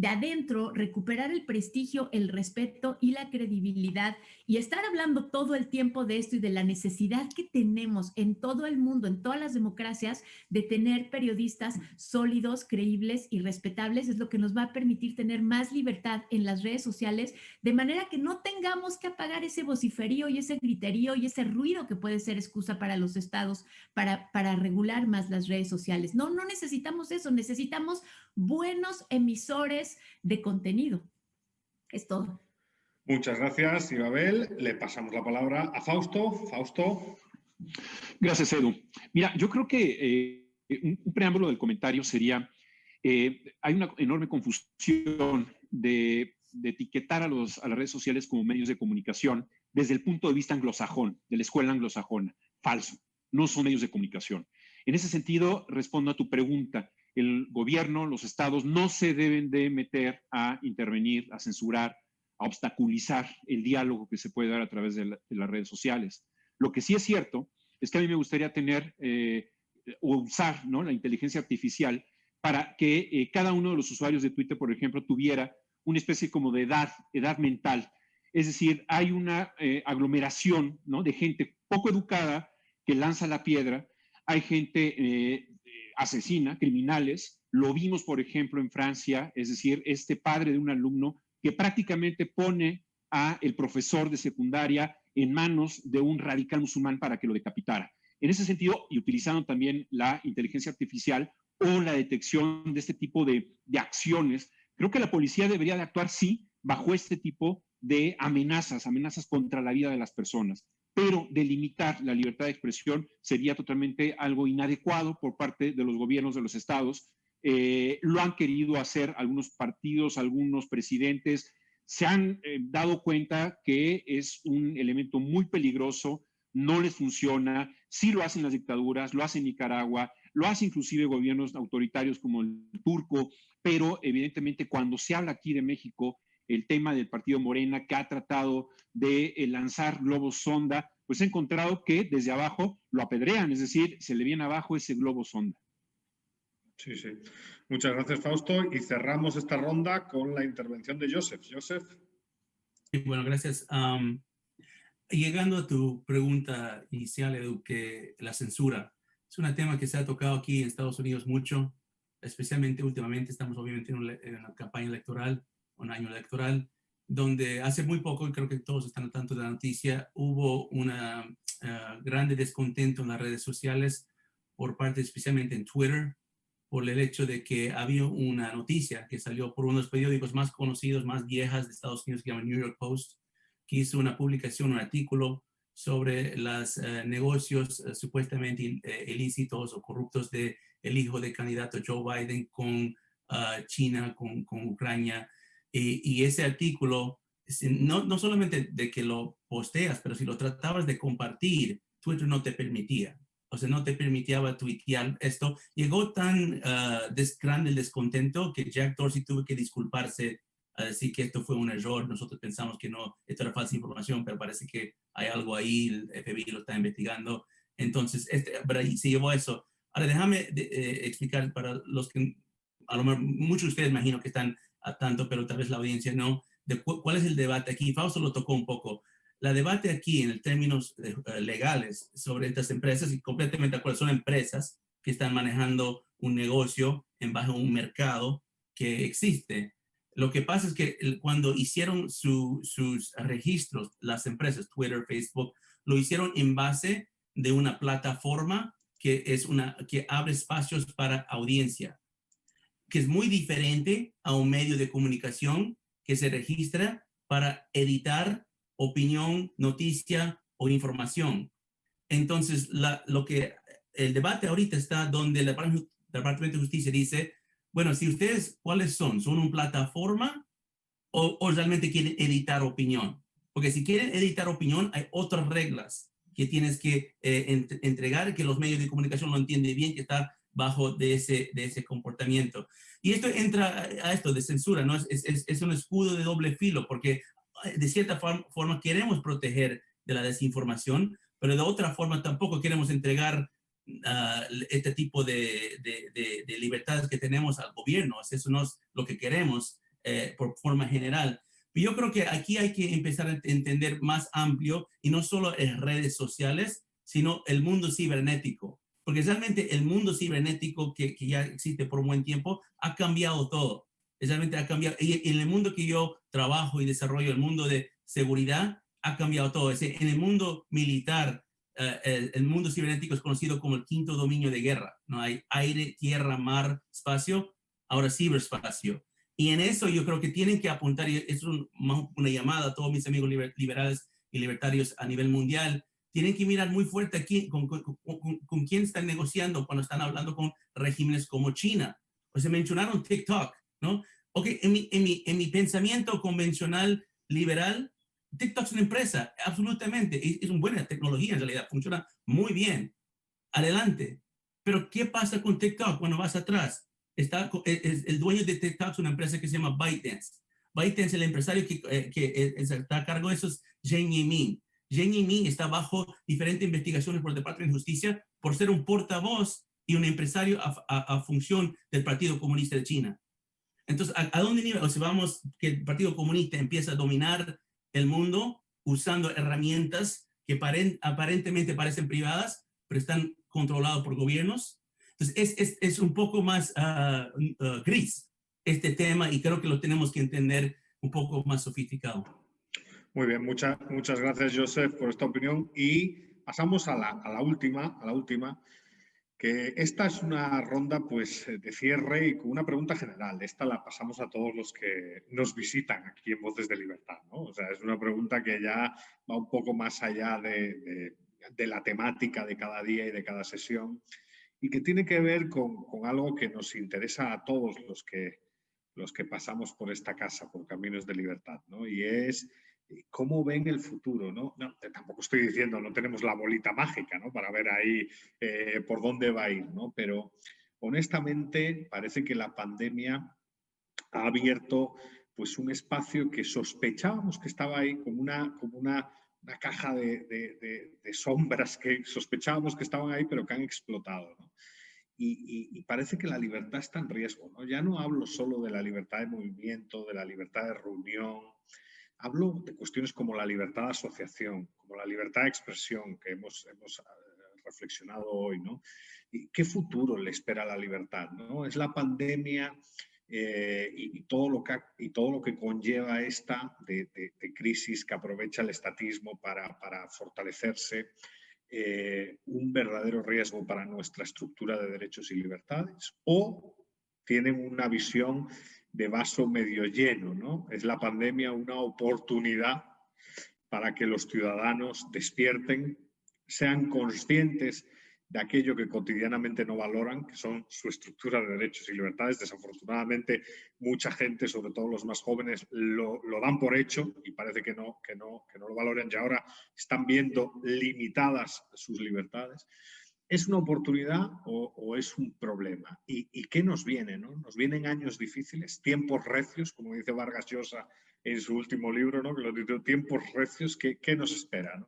adentro recuperar el prestigio, el respeto y la credibilidad y estar hablando todo el tiempo de esto y de la necesidad que tenemos en todo el mundo, en todas las democracias, de tener periodistas sólidos, creíbles y respetables, es lo que nos va a permitir tener más libertad en las redes sociales, de manera que no tengamos que apagar ese vociferío y ese griterío y ese ruido que puede ser excusa para los estados para regular más las redes sociales. No necesitamos eso, necesitamos buenos emisores de contenido. Es todo. Muchas gracias, Ibabel. Le pasamos la palabra a Fausto. Fausto. Gracias, Edu. Mira, yo creo que un preámbulo del comentario sería, hay una enorme confusión de etiquetar a las redes sociales como medios de comunicación desde el punto de vista anglosajón, de la escuela anglosajona. Falso, no son medios de comunicación. En ese sentido, respondo a tu pregunta. El gobierno, los estados no se deben de meter a intervenir, a censurar, a obstaculizar el diálogo que se puede dar a través de las redes sociales. Lo que sí es cierto es que a mí me gustaría tener o usar, ¿no?, la inteligencia artificial para que cada uno de los usuarios de Twitter, por ejemplo, tuviera una especie como de edad mental. Es decir, hay una aglomeración, ¿no?, de gente poco educada que lanza la piedra. Hay gente asesina, criminales. Lo vimos, por ejemplo, en Francia, es decir, este padre de un alumno que prácticamente pone a el profesor de secundaria en manos de un radical musulmán para que lo decapitara. En ese sentido, y utilizando también la inteligencia artificial o la detección de este tipo de acciones, creo que la policía debería de actuar, sí, bajo este tipo de amenazas contra la vida de las personas, pero delimitar la libertad de expresión sería totalmente algo inadecuado por parte de los gobiernos de los estados. Lo han querido hacer algunos partidos, algunos presidentes, se han dado cuenta que es un elemento muy peligroso, no les funciona, sí lo hacen las dictaduras, lo hace Nicaragua, lo hace inclusive gobiernos autoritarios como el turco, pero evidentemente cuando se habla aquí de México, el tema del partido Morena, que ha tratado de lanzar globos sonda, pues ha encontrado que desde abajo lo apedrean, es decir, se le viene abajo ese globo sonda. Sí, sí. Muchas gracias, Fausto. Y cerramos esta ronda con la intervención de Joseph. Joseph. Bueno, gracias. Llegando a tu pregunta inicial, Edu, que la censura es un tema que se ha tocado aquí en Estados Unidos mucho, especialmente últimamente. Estamos obviamente en una campaña electoral, un año electoral, donde hace muy poco, y creo que todos están al tanto de la noticia, hubo una grande descontento en las redes sociales por parte, especialmente en Twitter, por el hecho de que había una noticia que salió por uno de los periódicos más conocidos, más viejas de Estados Unidos, que se llama New York Post, que hizo una publicación, un artículo sobre los negocios supuestamente ilícitos o corruptos del hijo del candidato Joe Biden con China, con Ucrania. Y ese artículo, no solamente de que lo posteas, pero si lo tratabas de compartir, Twitter no te permitía. O sea, no te permitía tuitear esto. Llegó tan grande el descontento que Jack Dorsey tuvo que disculparse a decir que esto fue un error. Nosotros pensamos que no, esto era falsa información, pero parece que hay algo ahí, el FBI lo está investigando. Entonces, se llevó a eso. Ahora, déjame explicar para los que, a lo mejor muchos de ustedes imagino que están a tanto, pero tal vez la audiencia no, de cuál es el debate aquí. Fausto lo tocó un poco. La debate aquí en términos legales sobre estas empresas, y completamente de acuerdo, son empresas que están manejando un negocio en bajo un mercado que existe. Lo que pasa es que cuando hicieron sus registros, las empresas, Twitter, Facebook, lo hicieron en base de una plataforma que abre espacios para audiencia, que es muy diferente a un medio de comunicación que se registra para editar opinión, noticia o información. Entonces, el debate ahorita está donde el Departamento de Justicia dice, bueno, si ustedes, ¿cuáles son? ¿Son una plataforma o realmente quieren editar opinión? Porque si quieren editar opinión, hay otras reglas que tienes que entregar, que los medios de comunicación lo entienden bien, que está bajo de ese comportamiento. Y esto entra a esto de censura, ¿no? Es un escudo de doble filo, porque de cierta forma queremos proteger de la desinformación, pero de otra forma tampoco queremos entregar este tipo de libertades que tenemos al gobierno. Eso no es lo que queremos por forma general. Pero yo creo que aquí hay que empezar a entender más amplio, y no solo en redes sociales, sino el mundo cibernético. Porque realmente el mundo cibernético que ya existe por un buen tiempo ha cambiado todo. Realmente ha cambiado. Y en el mundo que yo trabajo y desarrollo, el mundo de seguridad, ha cambiado todo. En el mundo militar, el mundo cibernético es conocido como el quinto dominio de guerra. No hay aire, tierra, mar, espacio, ahora ciberespacio. Y en eso yo creo que tienen que apuntar, y es una llamada a todos mis amigos liberales y libertarios a nivel mundial, tienen que mirar muy fuerte aquí con quién están negociando cuando están hablando con regímenes como China. Pues se mencionaron TikTok, ¿no? Ok, en mi pensamiento convencional liberal, TikTok es una empresa, absolutamente. Es una buena tecnología en realidad, funciona muy bien. Adelante. Pero ¿qué pasa con TikTok cuando vas atrás? El dueño de TikTok es una empresa que se llama ByteDance. ByteDance, el empresario que está a cargo de eso es Zheng Yiming. Zheng Yiming está bajo diferentes investigaciones por el Departamento de Justicia por ser un portavoz y un empresario a función del Partido Comunista de China. Entonces, ¿a dónde nivel? O sea, vamos, que el Partido Comunista empieza a dominar el mundo usando herramientas que aparentemente parecen privadas, pero están controlados por gobiernos. Entonces, es un poco más gris este tema, y creo que lo tenemos que entender un poco más sofisticado. Muy bien, muchas gracias, Joseph, por esta opinión. Y pasamos a la última, que esta es una ronda pues, de cierre y con una pregunta general. Esta la pasamos a todos los que nos visitan aquí en Voces de Libertad, ¿no? O sea, es una pregunta que ya va un poco más allá de la temática de cada día y de cada sesión, y que tiene que ver con algo que nos interesa a todos los que los que pasamos por esta casa, por Caminos de Libertad, ¿no? Y es cómo ven el futuro, ¿no? No, tampoco estoy diciendo, no tenemos la bolita mágica, ¿no? Para ver ahí por dónde va a ir, ¿no? Pero honestamente parece que la pandemia ha abierto pues un espacio que sospechábamos que estaba ahí como una caja de sombras que sospechábamos que estaban ahí, pero que han explotado, ¿no? Y parece que la libertad está en riesgo, ¿no? Ya no hablo solo de la libertad de movimiento, de la libertad de reunión, hablo de cuestiones como la libertad de asociación, como la libertad de expresión que hemos reflexionado hoy, ¿no? ¿Y qué futuro le espera a la libertad, ¿no? Es la pandemia y todo lo que conlleva esta de crisis que aprovecha el estatismo para fortalecerse, un verdadero riesgo para nuestra estructura de derechos y libertades, o tienen una visión de vaso medio lleno, ¿no? Es la pandemia una oportunidad para que los ciudadanos despierten, sean conscientes de aquello que cotidianamente no valoran, que son su estructura de derechos y libertades. Desafortunadamente, mucha gente, sobre todo los más jóvenes, lo dan por hecho y parece que no lo valoran y ahora están viendo limitadas sus libertades. ¿Es una oportunidad o es un problema? ¿Y qué nos viene, ¿no? Nos vienen años difíciles, tiempos recios, como dice Vargas Llosa en su último libro, ¿no? Que lo tituló Tiempos recios, ¿qué nos espera, ¿no?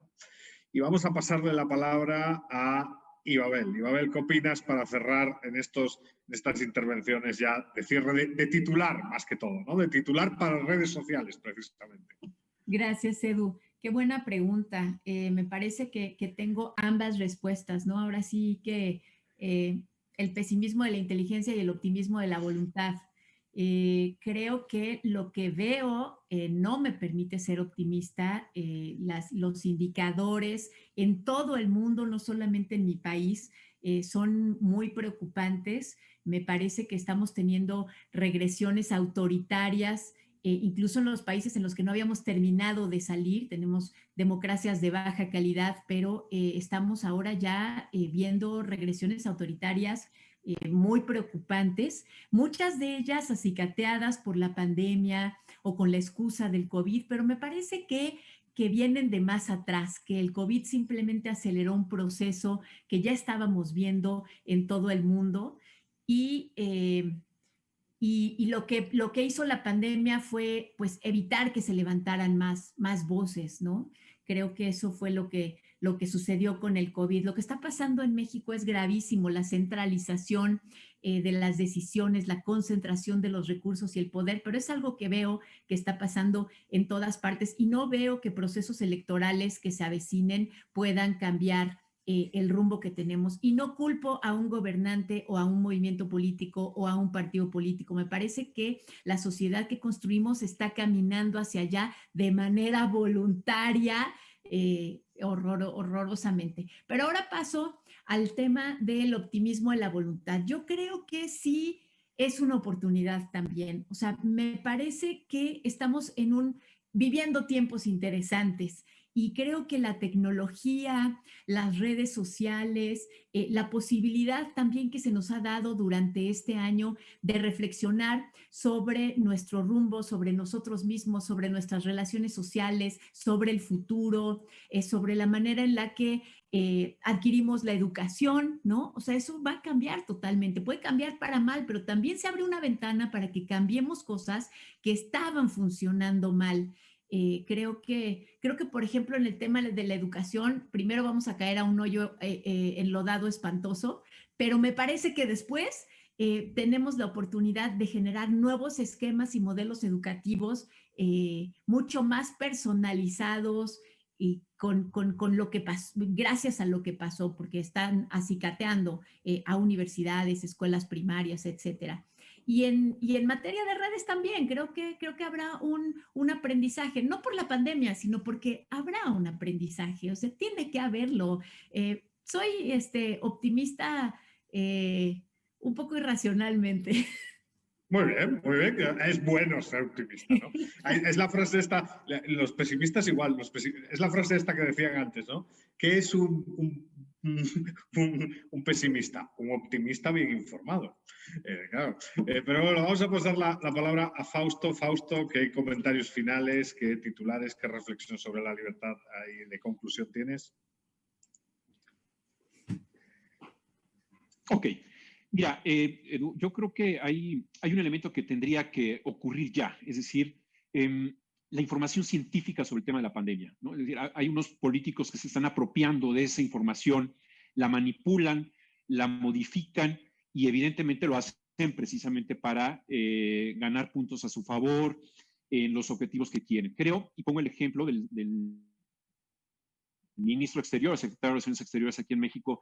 Y vamos a pasarle la palabra a Ibabel. Ibabel, ¿qué opinas para cerrar en estas intervenciones ya de cierre de titular, más que todo, ¿no? De titular para redes sociales, precisamente. Gracias, Edu. Qué buena pregunta. Me parece que tengo ambas respuestas, ¿no? Ahora sí que el pesimismo de la inteligencia y el optimismo de la voluntad. Creo que lo que veo no me permite ser optimista. Los indicadores en todo el mundo, no solamente en mi país, son muy preocupantes. Me parece que estamos teniendo regresiones autoritarias, incluso en los países en los que no habíamos terminado de salir. Tenemos democracias de baja calidad, pero estamos ahora ya viendo regresiones autoritarias muy preocupantes, muchas de ellas acicateadas por la pandemia o con la excusa del COVID, pero me parece que vienen de más atrás, que el COVID simplemente aceleró un proceso que ya estábamos viendo en todo el mundo y lo que hizo la pandemia fue pues evitar que se levantaran más voces, ¿no? Creo que eso fue lo que sucedió con el COVID. Lo que está pasando en México es gravísimo, la centralización de las decisiones, la concentración de los recursos y el poder, pero es algo que veo que está pasando en todas partes y no veo que procesos electorales que se avecinen puedan cambiar el rumbo que tenemos. Y no culpo a un gobernante o a un movimiento político o a un partido político. Me parece que la sociedad que construimos está caminando hacia allá de manera voluntaria, horrorosamente. Pero ahora paso al tema del optimismo de la voluntad. Yo creo que sí es una oportunidad también. O sea, me parece que estamos viviendo tiempos interesantes. Y creo que la tecnología, las redes sociales, la posibilidad también que se nos ha dado durante este año de reflexionar sobre nuestro rumbo, sobre nosotros mismos, sobre nuestras relaciones sociales, sobre el futuro, sobre la manera en la que adquirimos la educación, ¿no? O sea, eso va a cambiar totalmente. Puede cambiar para mal, pero también se abre una ventana para que cambiemos cosas que estaban funcionando mal. Creo que, por ejemplo, en el tema de la educación, primero vamos a caer a un hoyo enlodado espantoso, pero me parece que después tenemos la oportunidad de generar nuevos esquemas y modelos educativos mucho más personalizados y con lo que pasó, gracias a lo que pasó, porque están acicateando a universidades, escuelas primarias, etcétera. Y en materia de redes también, creo que habrá un aprendizaje, no por la pandemia, sino porque habrá un aprendizaje, o sea, tiene que haberlo. Soy optimista un poco irracionalmente. Muy bien, muy bien. Es bueno ser optimista, ¿no? Es la frase los pesimistas igual, es la frase esta que decían antes, ¿no? ¿Qué es un un pesimista, un optimista bien informado. Claro. Pero bueno, vamos a pasar la palabra a Fausto. Fausto, ¿qué comentarios finales, qué titulares, qué reflexión sobre la libertad y de conclusión tienes? Ok. Mira, Edu, yo creo que hay un elemento que tendría que ocurrir ya, es decir, la información científica sobre el tema de la pandemia, ¿no? Es decir, hay unos políticos que se están apropiando de esa información, la manipulan, la modifican y evidentemente lo hacen precisamente para ganar puntos a su favor en los objetivos que quieren. Creo, y pongo el ejemplo del ministro exterior, secretario de Relaciones Exteriores aquí en México,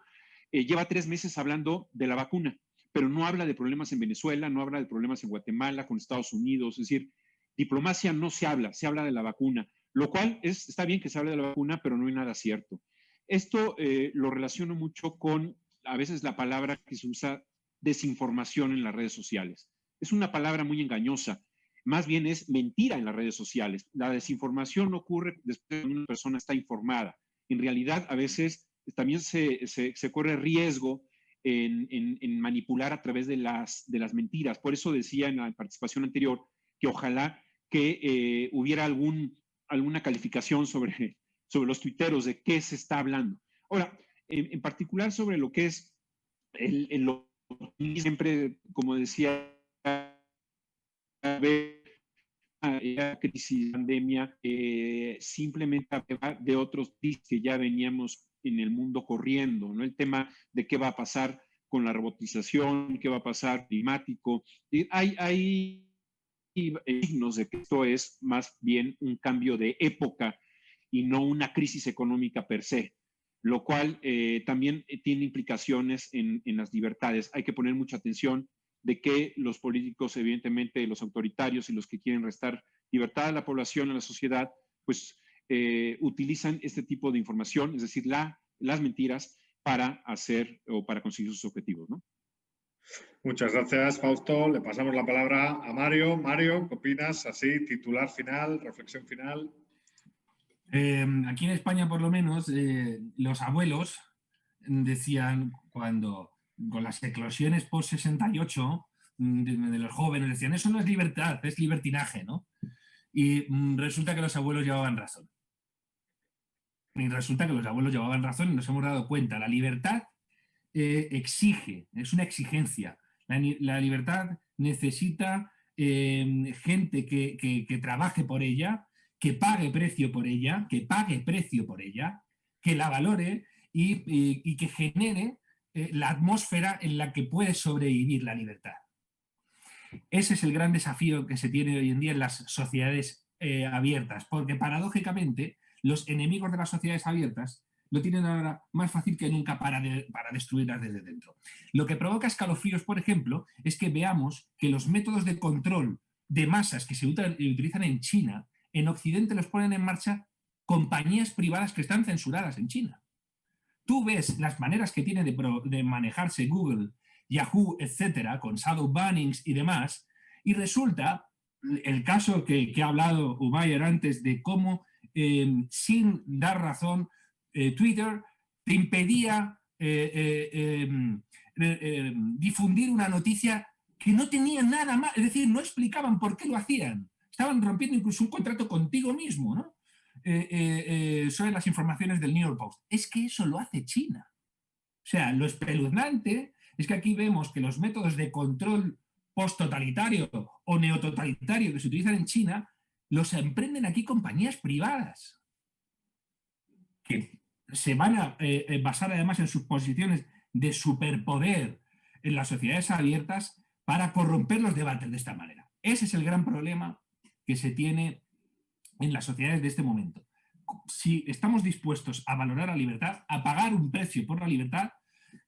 lleva 3 meses hablando de la vacuna, pero no habla de problemas en Venezuela, no habla de problemas en Guatemala, con Estados Unidos, es decir, diplomacia no se habla de la vacuna, lo cual está bien que se hable de la vacuna, pero no hay nada cierto. Esto lo relaciono mucho con, a veces, la palabra que se usa, desinformación en las redes sociales. Es una palabra muy engañosa, más bien es mentira en las redes sociales. La desinformación ocurre después de que una persona está informada. En realidad, a veces también se corre riesgo en manipular a través de las mentiras. Por eso decía en la participación anterior que ojalá que hubiera alguna calificación sobre los tuiteros de qué se está hablando. Ahora, en particular sobre lo que es siempre, como decía, la crisis, pandemia, simplemente de otros días que ya veníamos en el mundo corriendo, ¿no? El tema de qué va a pasar con la robotización, qué va a pasar climático. Hay signos de que esto es más bien un cambio de época y no una crisis económica per se, lo cual también tiene implicaciones en las libertades. Hay que poner mucha atención de que los políticos, evidentemente los autoritarios y los que quieren restar libertad a la población, a la sociedad, pues utilizan este tipo de información, es decir, las mentiras para hacer o para conseguir sus objetivos, ¿no? Muchas gracias, Fausto. Le pasamos la palabra a Mario. Mario, ¿qué opinas? Así, titular final, reflexión final. Aquí en España, por lo menos, los abuelos decían cuando, con las eclosiones post-68 de los jóvenes, decían, eso no es libertad, es libertinaje, ¿no? Y resulta que los abuelos llevaban razón. Y resulta que los abuelos llevaban razón y nos hemos dado cuenta. La libertad exige, es una exigencia. La libertad necesita gente que trabaje por ella, que pague precio por ella, que la valore y que genere la atmósfera en la que puede sobrevivir la libertad. Ese es el gran desafío que se tiene hoy en día en las sociedades abiertas, porque paradójicamente los enemigos de las sociedades abiertas lo tienen ahora más fácil que nunca para destruirlas desde dentro. Lo que provoca escalofríos, por ejemplo, es que veamos que los métodos de control de masas que se utilizan en China, en Occidente los ponen en marcha compañías privadas que están censuradas en China. Tú ves las maneras que tiene de manejarse Google, Yahoo, etcétera, con shadow bannings y demás, y resulta el caso que ha hablado Umayer antes de cómo, sin dar razón, Twitter te impedía difundir una noticia que no tenía nada más, es decir, no explicaban por qué lo hacían. Estaban rompiendo incluso un contrato contigo mismo, ¿no? Sobre las informaciones del New York Post. Es que eso lo hace China. O sea, lo espeluznante es que aquí vemos que los métodos de control post-totalitario o neototalitario que se utilizan en China los emprenden aquí compañías privadas que se van a basar además en sus posiciones de superpoder en las sociedades abiertas para corromper los debates de esta manera. Ese es el gran problema que se tiene en las sociedades de este momento. Si estamos dispuestos a valorar la libertad, a pagar un precio por la libertad,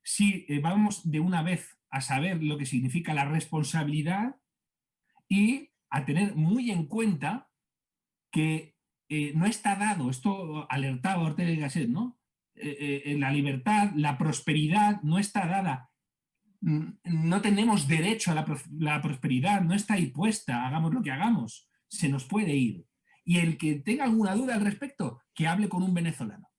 si vamos de una vez a saber lo que significa la responsabilidad y a tener muy en cuenta que no está dado, esto alertaba Ortega y Gasset, ¿no? La libertad, la prosperidad no está dada. No tenemos derecho a la prosperidad, no está ahí puesta, hagamos lo que hagamos, se nos puede ir. Y el que tenga alguna duda al respecto, que hable con un venezolano.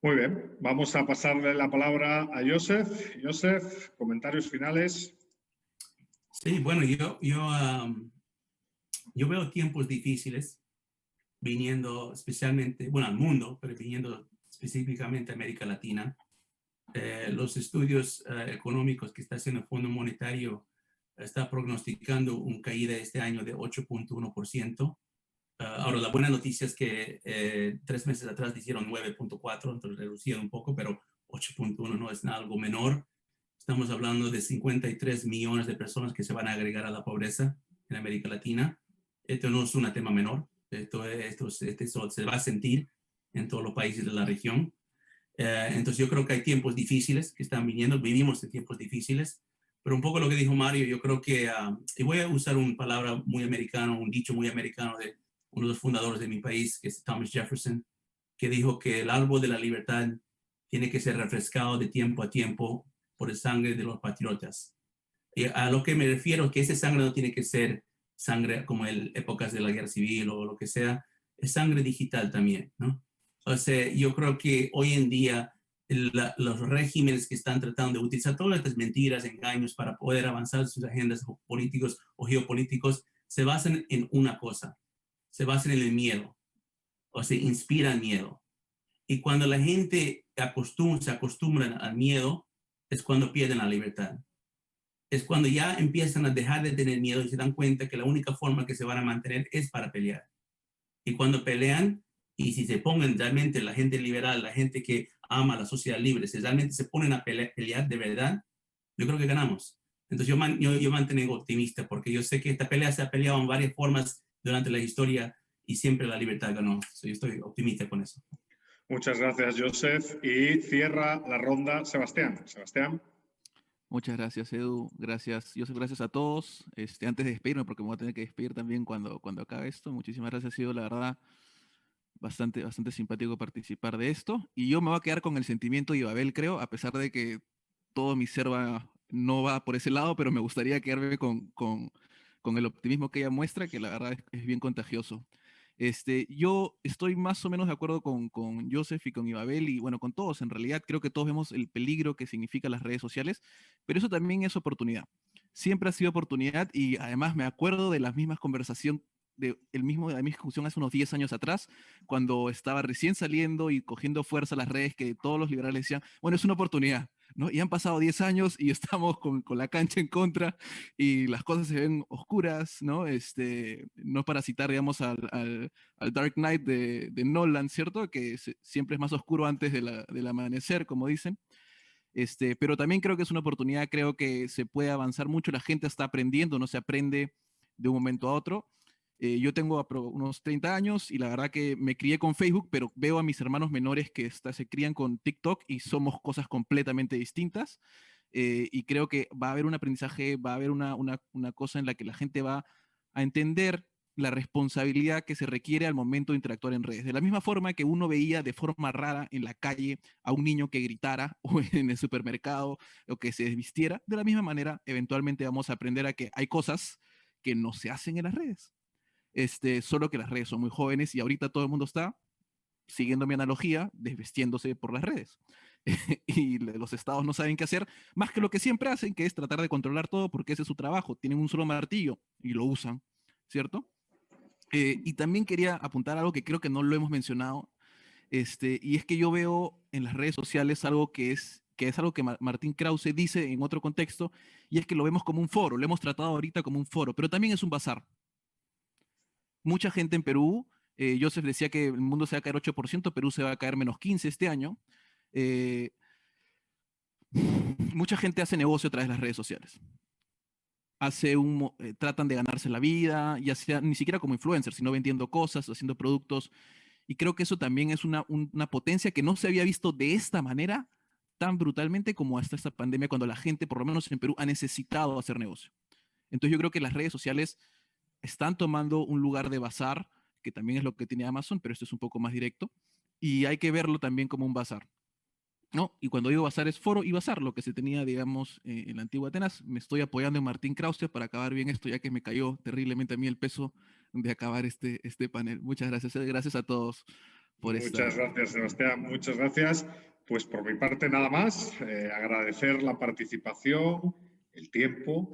Muy bien, vamos a pasarle la palabra a Joseph. Joseph, comentarios finales. Sí, bueno, yo veo tiempos difíciles viniendo especialmente, bueno, al mundo, pero viniendo específicamente a América Latina. Los estudios económicos que está haciendo el Fondo Monetario está prognosticando una caída este año de 8.1%. Ahora, la buena noticia es que 3 meses atrás hicieron 9.4, entonces reducido un poco, pero 8.1 no es algo menor. Estamos hablando de 53 millones de personas que se van a agregar a la pobreza en América Latina. Esto no es un tema menor, esto se va a sentir en todos los países de la región. Entonces yo creo que hay tiempos difíciles que están viniendo, vivimos en tiempos difíciles, pero un poco lo que dijo Mario, yo creo que, y voy a usar una palabra muy americana, un dicho muy americano de uno de los fundadores de mi país, que es Thomas Jefferson, que dijo que el árbol de la libertad tiene que ser refrescado de tiempo a tiempo por el sangre de los patriotas. Y a lo que me refiero es que ese sangre no tiene que ser sangre como en épocas de la guerra civil o lo que sea, es sangre digital también, ¿no? O sea, yo creo que hoy en día los regímenes que están tratando de utilizar todas estas mentiras, engaños para poder avanzar sus agendas políticos o geopolíticos, se basan en una cosa, se basan en el miedo, o se inspiran miedo. Y cuando la gente se acostumbra al miedo, es cuando pierden la libertad. Es cuando ya empiezan a dejar de tener miedo y se dan cuenta que la única forma que se van a mantener es para pelear. Y cuando pelean, y si se pongan realmente la gente liberal, la gente que ama la sociedad libre, si realmente se ponen a pelear de verdad, yo creo que ganamos. Entonces yo mantengo optimista porque yo sé que esta pelea se ha peleado en varias formas durante la historia y siempre la libertad ganó. Yo estoy optimista con eso. Muchas gracias, Joseph. Y cierra la ronda Sebastián. Sebastián. Muchas gracias, Edu. Gracias, Joseph, gracias a todos. Antes de despedirme, porque me voy a tener que despedir también cuando acabe esto, muchísimas gracias. Ha sido, la verdad, bastante simpático participar de esto. Y yo me voy a quedar con el sentimiento de Ibabel, creo, a pesar de que todo mi ser no va por ese lado, pero me gustaría quedarme con el optimismo que ella muestra, que la verdad es bien contagioso. Yo estoy más o menos de acuerdo con Joseph y con Ibabel y bueno, con todos. En realidad creo que todos vemos el peligro que significan las redes sociales, pero eso también es oportunidad. Siempre ha sido oportunidad y además me acuerdo de las mismas conversaciones de la misma discusión hace unos 10 años atrás, cuando estaba recién saliendo y cogiendo fuerza las redes, que todos los liberales decían, bueno, es una oportunidad, ¿no? Y han pasado 10 años y estamos con la cancha en contra y las cosas se ven oscuras, ¿no? No para citar, digamos, al Dark Knight de Nolan, ¿cierto? Que siempre es más oscuro antes del amanecer, como dicen. Pero también creo que es una oportunidad, creo que se puede avanzar mucho, la gente está aprendiendo, no se aprende de un momento a otro. Yo tengo unos 30 años y la verdad que me crié con Facebook, pero veo a mis hermanos menores que se crían con TikTok y somos cosas completamente distintas. Y creo que va a haber un aprendizaje, va a haber una cosa en la que la gente va a entender la responsabilidad que se requiere al momento de interactuar en redes. De la misma forma que uno veía de forma rara en la calle a un niño que gritara o en el supermercado o que se desvistiera, de la misma manera eventualmente vamos a aprender a que hay cosas que no se hacen en las redes. Solo que las redes son muy jóvenes y ahorita todo el mundo está, siguiendo mi analogía, desvistiéndose por las redes. Y los estados no saben qué hacer, más que lo que siempre hacen, que es tratar de controlar todo porque ese es su trabajo. Tienen un solo martillo y lo usan, ¿cierto? Y también quería apuntar algo que creo que no lo hemos mencionado, y es que yo veo en las redes sociales algo que es algo que Martín Krause dice en otro contexto, y es que lo vemos como un foro, lo hemos tratado ahorita como un foro, pero también es un bazar. Mucha gente en Perú, Joseph decía que el mundo se va a caer 8%, Perú se va a caer menos 15 este año. Eh, Mucha gente hace negocio a través de las redes sociales. Tratan de ganarse la vida, ya sea ni siquiera como influencer, sino vendiendo cosas, haciendo productos. Y creo que eso también es una potencia que no se había visto de esta manera tan brutalmente como hasta esta pandemia, cuando la gente, por lo menos en Perú, ha necesitado hacer negocio. Entonces yo creo que las redes sociales están tomando un lugar de bazar, que también es lo que tiene Amazon, pero esto es un poco más directo, y hay que verlo también como un bazar, ¿no? Y cuando digo bazar es foro y bazar, lo que se tenía, digamos, en la antigua Atenas. Me estoy apoyando en Martín Krause para acabar bien esto, ya que me cayó terriblemente a mí el peso de acabar este panel. Muchas gracias, gracias a todos Muchas gracias, Sebastián. Muchas gracias. Pues por mi parte nada más, agradecer la participación, el tiempo,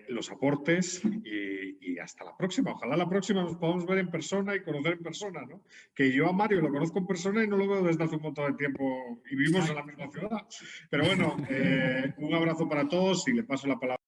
los aportes y hasta la próxima. Ojalá la próxima nos podamos ver en persona y conocer en persona, ¿no? Que yo a Mario lo conozco en persona y no lo veo desde hace un montón de tiempo y vivimos en la misma ciudad. Pero bueno, un abrazo para todos y le paso la palabra.